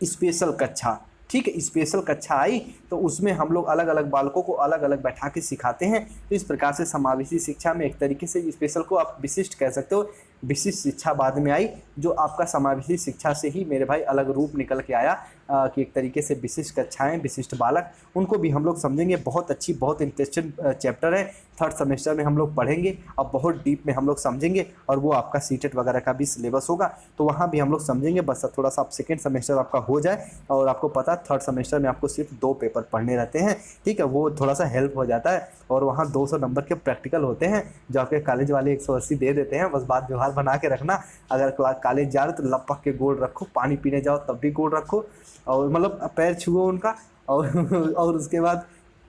स्पेशल कक्षा। ठीक है, स्पेशल कक्षा आई तो उसमें हम लोग अलग अलग बालकों को अलग अलग बैठा के सिखाते हैं। तो इस प्रकार से समावेशी शिक्षा में एक तरीके से स्पेशल को आप विशिष्ट कह सकते हो, विशिष्ट शिक्षा बाद में आई, जो आपका समावेशी शिक्षा से ही मेरे भाई अलग रूप निकल के आया कि एक तरीके से विशिष्ट कक्षाएं, विशिष्ट बालक, उनको भी हम लोग समझेंगे। बहुत अच्छी, बहुत इंटरेस्टिंग चैप्टर है, थर्ड सेमेस्टर में हम लोग पढ़ेंगे और बहुत डीप में हम लोग समझेंगे, और वो आपका सीटेट वगैरह का भी सिलेबस होगा, तो वहाँ भी हम लोग समझेंगे। बस थोड़ा सा आप सेकेंड सेमेस्टर आपका हो जाए, और आपको पता है थर्ड सेमेस्टर में आपको सिर्फ 2 पेपर पढ़ने रहते हैं, ठीक है, वो थोड़ा सा हेल्प हो जाता है। और वहाँ 200 नंबर के प्रैक्टिकल होते हैं, जो आपके कॉलेज वाले 180 दे देते हैं। बस बात व्यवहार बना के रखना। अगर कॉलेज जा रहे तो लपक के गोल रखो, पानी पीने जाओ तब भी गोल रखो, और मतलब पैर छुओ उनका, और उसके बाद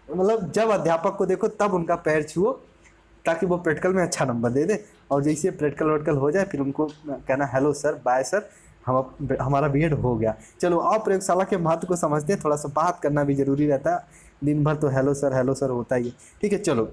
मतलब जब अध्यापक को देखो तब उनका पैर छुओ, ताकि वो प्रैक्टिकल में अच्छा नंबर दे दे। और जैसे प्रैक्टिकल वर्टिकल हो जाए फिर उनको कहना हेलो सर, बाय सर, हमारा बीएड हो गया। चलो आप प्रयोगशाला के महत्व को समझते हैं, थोड़ा सा बात करना भी जरूरी रहता है, दिन भर तो हेलो सर होता ही है, ठीक है। चलो,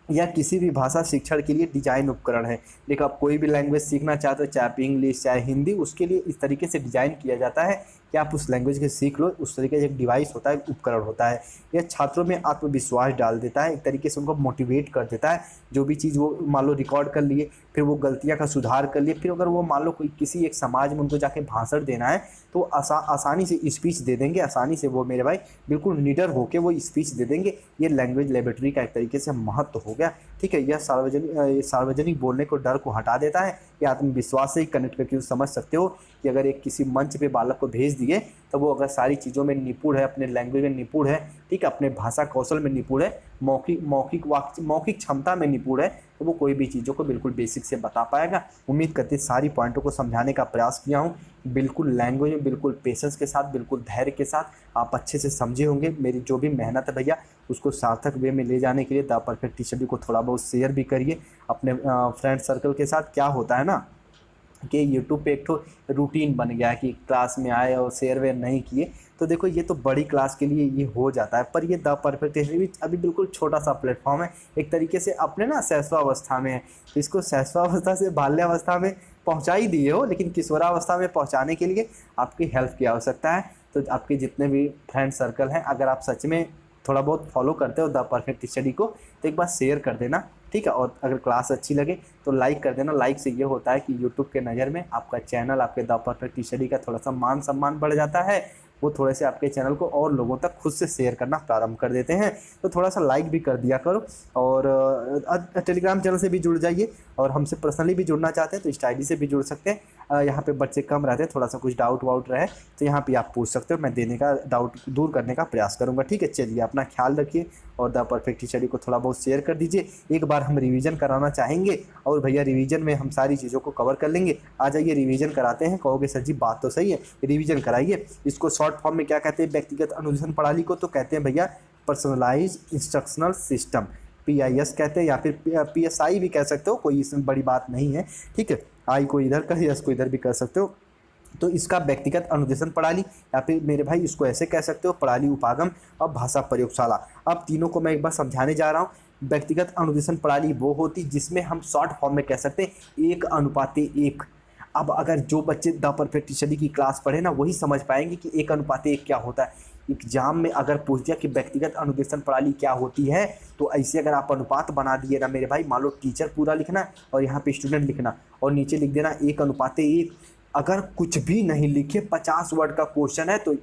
या किसी भी भाषा शिक्षण के लिए डिजाइन उपकरण है। देखो, आप कोई भी लैंग्वेज सीखना चाहते हो, चाहे इंग्लिश चाहे हिंदी, उसके लिए इस तरीके से डिजाइन किया जाता है कि आप उस लैंग्वेज के सीख लो। उस तरीके से एक डिवाइस होता है, उपकरण होता है। यह छात्रों में आत्मविश्वास डाल देता है, एक तरीके से उनको मोटिवेट कर देता है। जो भी चीज़ वो मान लो रिकॉर्ड कर लिए, फिर वो गलतियाँ का सुधार कर लिए, फिर अगर वो मान लो कोई किसी एक समाज में उनको जाके भाषण देना है, तो आसानी से स्पीच दे देंगे, आसानी से वो मेरे भाई बिल्कुल निडर होकर वो स्पीच दे देंगे। ये लैंग्वेज लेबोरेटरी का एक तरीके से महत्व हो गया, ठीक है। यह सार्वजनिक बोलने को डर को हटा देता है। ये आत्मविश्वास से ही कनेक्ट करके समझ सकते हो कि अगर एक किसी मंच पे बालक को भेज दिए, तो वो अगर सारी चीज़ों में निपुण है, अपने लैंग्वेज में निपुण है, ठीक है, अपने भाषा कौशल में निपुण है, मौखिक क्षमता में निपुण है, तो वो कोई भी चीज़ों को बिल्कुल बेसिक से बता पाएगा। उम्मीद करते सारी पॉइंटों को समझाने का प्रयास किया हूँ, बिल्कुल लैंग्वेज में बिल्कुल पेशेंस के साथ, बिल्कुल धैर्य के साथ आप अच्छे से समझे होंगे। मेरी जो भी मेहनत है भैया, उसको सार्थक वे में ले जाने के लिए द परफेक्ट टीचर को थोड़ा बहुत शेयर भी करिए अपने फ्रेंड सर्कल के साथ। क्या होता है ना कि यूट्यूब पे एक तो रूटीन बन गया है कि क्लास में आए और शेयर वेयर नहीं किए, तो देखो ये तो बड़ी क्लास के लिए ये हो जाता है, पर ये द परफेक्ट टीचर भी अभी बिल्कुल छोटा सा प्लेटफॉर्म है, एक तरीके से अपने ना शैशवावस्था में है, तो इसको शैशवावस्था से बाल्यावस्था में पहुंचा ही दिए हो, लेकिन किशोरावस्था में पहुंचाने के लिए आपकी हेल्प की आवश्यकता है। तो आपके जितने भी फ्रेंड सर्कल हैं, अगर आप सच में थोड़ा बहुत फॉलो करते हो द परफेक्ट स्टडी को, तो एक बार शेयर कर देना, ठीक है। और अगर क्लास अच्छी लगे तो लाइक कर देना। लाइक से ये होता है कि यूट्यूब के नज़र में आपका चैनल, आपके द परफेक्ट स्टडी का थोड़ा सा मान सम्मान बढ़ जाता है। वो थोड़े से आपके चैनल को और लोगों तक खुद से शेयर करना प्रारंभ कर देते हैं, तो थोड़ा सा लाइक भी कर दिया करो। और टेलीग्राम चैनल से भी जुड़ जाइए, और हमसे पर्सनली भी जुड़ना चाहते हैं तो इस आईडी से भी जुड़ सकते हैं। यहाँ पे बच्चे कम रहते हैं, थोड़ा सा कुछ डाउट वाउट रहे तो यहाँ पे आप पूछ सकते हो, मैं देने का डाउट दूर करने का प्रयास करूँगा, ठीक है। चलिए, अपना ख्याल रखिए और द परफेक्ट स्टडी को थोड़ा बहुत शेयर कर दीजिए। एक बार हम रिवीजन कराना चाहेंगे, और भैया रिवीजन में हम सारी चीज़ों को कवर कर लेंगे। आ जाइए रिवीजन कराते हैं। कहोगे सर जी बात तो सही है, रिवीजन कराइए। इसको शॉर्ट फॉर्म में क्या कहते हैं? व्यक्तिगत अनुशासन प्रणाली को तो कहते हैं भैया पर्सनलाइज इंस्ट्रक्शनल सिस्टम, PIS कहते हैं, या फिर PSI भी कह सकते हो, कोई इसमें बड़ी बात नहीं है, ठीक है। आई को इधर कर, यस को इधर भी कर सकते हो। तो इसका व्यक्तिगत अनुदेशन प्रणाली, या फिर मेरे भाई इसको ऐसे कह सकते हो प्रणाली उपागम और भाषा प्रयोगशाला। अब तीनों को मैं एक बार समझाने जा रहा हूँ। व्यक्तिगत अनुदेशन प्रणाली वो होती जिसमें हम शॉर्ट फॉर्म में कह सकते हैं 1:1। अब अगर जो बच्चे द परफेक्ट स्टडी की क्लास पढ़े ना, वही समझ पाएंगे कि 1:1 क्या होता है। एग्जाम में अगर पूछ दिया कि व्यक्तिगत अनुदेशन प्रणाली क्या होती है, तो ऐसे अगर आप अनुपात बना दिए ना मेरे भाई, मान लो टीचर पूरा लिखना है और यहाँ पे स्टूडेंट लिखना, और नीचे लिख देना 1:1। अगर कुछ भी नहीं लिखे, 50 वर्ड का क्वेश्चन है, तो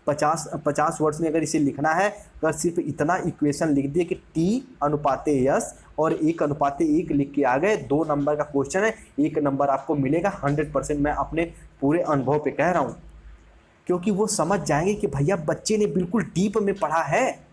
50 वर्ड्स में अगर इसे लिखना है, अगर सिर्फ इतना इक्वेशन लिख दिए कि T:S और 1:1 लिख के आ गए, 2 नंबर का क्वेश्चन है, 1 नंबर आपको मिलेगा 100%। मैं अपने पूरे अनुभव पे कह रहा हूँ, क्योंकि वो समझ जाएंगे कि भैया बच्चे ने बिल्कुल डीप में पढ़ा है,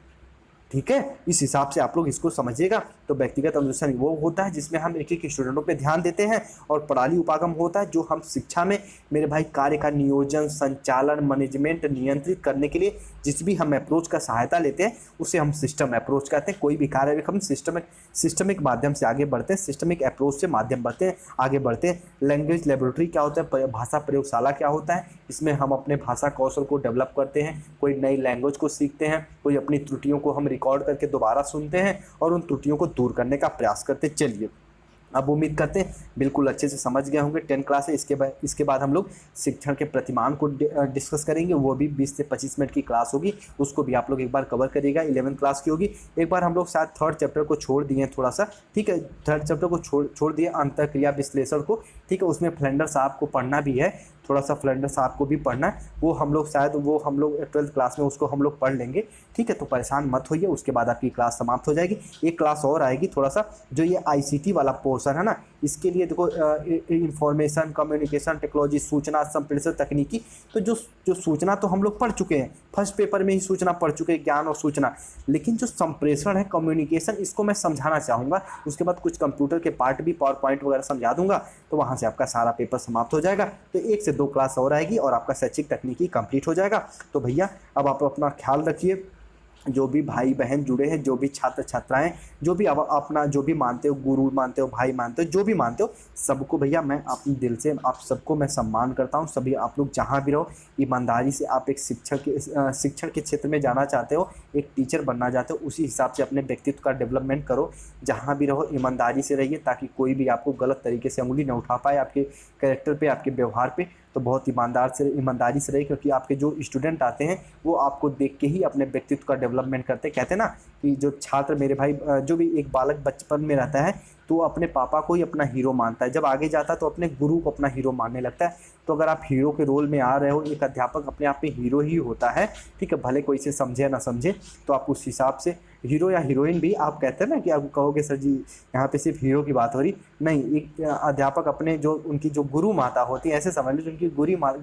ठीक है। इस हिसाब से आप लोग इसको समझिएगा। तो व्यक्तिगत अनुशासन वो होता है जिसमें हम एक एक स्टूडेंटों पे ध्यान देते हैं, और प्रणाली उपागम होता है जो हम शिक्षा में मेरे भाई कार्य का नियोजन, संचालन, मैनेजमेंट नियंत्रित करने के लिए जिस भी हम अप्रोच का सहायता लेते हैं उसे हम सिस्टम अप्रोच कहते हैं। कोई भी कार्य हम सिस्टमिक माध्यम से आगे बढ़ते हैं, सिस्टमिक अप्रोच से माध्यम आगे बढ़ते हैं। लैंग्वेज लेबोरेटरी क्या होता है? भाषा प्रयोगशाला क्या होता है? इसमें हम अपने भाषा कौशल को डेवलप करते हैं, कोई नई लैंग्वेज को सीखते हैं, कोई अपनी त्रुटियों को हम रिकॉर्ड करके दोबारा सुनते हैं और उन त्रुटियों को दूर करने का प्रयास करते। चलिए अब उम्मीद करते हैं बिल्कुल अच्छे से समझ गए होंगे। 10 क्लास है, इसके बाद हम लोग शिक्षण के प्रतिमान को डिस्कस करेंगे। वो भी 20 से 25 मिनट की क्लास होगी, उसको भी आप लोग एक बार कवर करिएगा। 11th क्लास की होगी। एक बार हम लोग शायद थर्ड चैप्टर को छोड़ दिए हैं थोड़ा सा, ठीक है, थर्ड चैप्टर को छोड़ दिए, अंतःक्रिया विश्लेषण को, ठीक है। उसमें फ्लेंडर साहब को पढ़ना भी है, थोड़ा सा फ्लेंडर साहब को भी पढ़ना है। वो हम लोग 12th क्लास में उसको हम लोग पढ़ लेंगे, ठीक है। तो परेशान मत होइए, उसके बाद आपकी क्लास समाप्त हो जाएगी। एक क्लास और आएगी थोड़ा सा, जो ये ICT वाला पोर्शन है ना, इसके लिए देखो इंफॉर्मेशन कम्युनिकेशन टेक्नोलॉजी, सूचना संप्रेषण तकनीकी। तो जो सूचना तो हम लोग पढ़ चुके हैं, फर्स्ट पेपर में ही सूचना पढ़ चुके हैं, ज्ञान और सूचना। लेकिन जो संप्रेषण है, कम्युनिकेशन, इसको मैं समझाना चाहूँगा। उसके बाद कुछ कंप्यूटर के पार्ट भी, पावर पॉइंट वगैरह समझा दूंगा, तो वहाँ से आपका सारा पेपर समाप्त हो जाएगा। तो 1 से 2 क्लास और आएगी और आपका शैक्षिक तकनीकी कंप्लीट हो जाएगा। तो भैया अब आप अपना ख्याल रखिए। जो भी भाई बहन जुड़े हैं, जो भी छात्र छात्राएं, जो भी अपना जो भी मानते हो, गुरु मानते हो, भाई मानते हो, जो भी मानते हो, सबको भैया मैं अपने दिल से आप सबको मैं सम्मान करता हूं। सभी आप लोग जहां भी रहो, ईमानदारी से आप एक शिक्षण के क्षेत्र में जाना चाहते हो, एक टीचर बनना चाहते हो, उसी हिसाब से अपने व्यक्तित्व का डेवलपमेंट करो। जहाँ भी रहो ईमानदारी से रहिए, ताकि कोई भी आपको गलत तरीके से उंगली न उठा पाए आपके कैरेक्टर पे, आपके व्यवहार पे। तो बहुत ईमानदारी से रहे, क्योंकि आपके जो स्टूडेंट आते हैं वो आपको देख के ही अपने व्यक्तित्व का डेवलपमेंट करते हैं। कहते हैं ना कि जो छात्र मेरे भाई, जो भी एक बालक बचपन में रहता है तो अपने पापा को ही अपना हीरो मानता है, जब आगे जाता है तो अपने गुरु को अपना हीरो मानने लगता है। तो अगर आप हीरो के रोल में आ रहे हो, एक अध्यापक अपने आप में हीरो ही होता है, ठीक है, भले कोई से समझे ना समझे। तो आप उस हिसाब से हीरो या हीरोइन भी, आप कहते हैं ना कि आप कहोगे सर जी यहाँ पे सिर्फ हीरो की बात हो रही नहीं, एक अध्यापक अपने जो उनकी जो गुरु माता होती है, ऐसे समझ लीजिए उनकी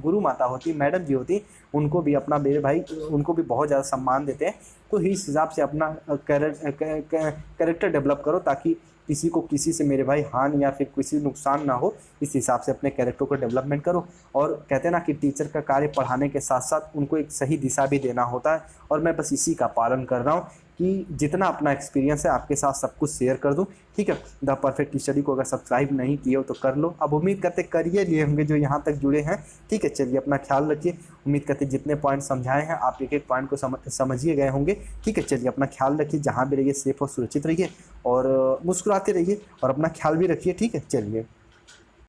गुरु माता होती है, मैडम जी होती, उनको भी अपना, मेरे भाई उनको भी बहुत ज़्यादा सम्मान देते हैं। तो इस हिसाब से अपना कैरेक्टर डेवलप करो, ताकि किसी को किसी से मेरे भाई हानि या फिर किसी नुकसान ना हो। इस हिसाब से अपने कैरेक्टर को डेवलपमेंट करो। और कहते हैं ना कि टीचर का कार्य पढ़ाने के साथ साथ उनको एक सही दिशा भी देना होता है, और मैं बस इसी का पालन कर रहा हूँ कि जितना अपना एक्सपीरियंस है आपके साथ सब कुछ शेयर कर दूं, ठीक है। द परफेक्ट स्टडी को अगर सब्सक्राइब नहीं किए हो तो कर लो। अब उम्मीद करते करिए लिए होंगे जो यहाँ तक जुड़े हैं, ठीक है। चलिए अपना ख्याल रखिए। उम्मीद करते जितने पॉइंट समझाए हैं आप एक एक पॉइंट को समझिए गए होंगे, ठीक है। चलिए अपना ख्याल रखिए, जहाँ भी रहिए सेफ और सुरक्षित रहिए, और मुस्कुराते रहिए, और अपना ख्याल भी रखिए, ठीक है। चलिए।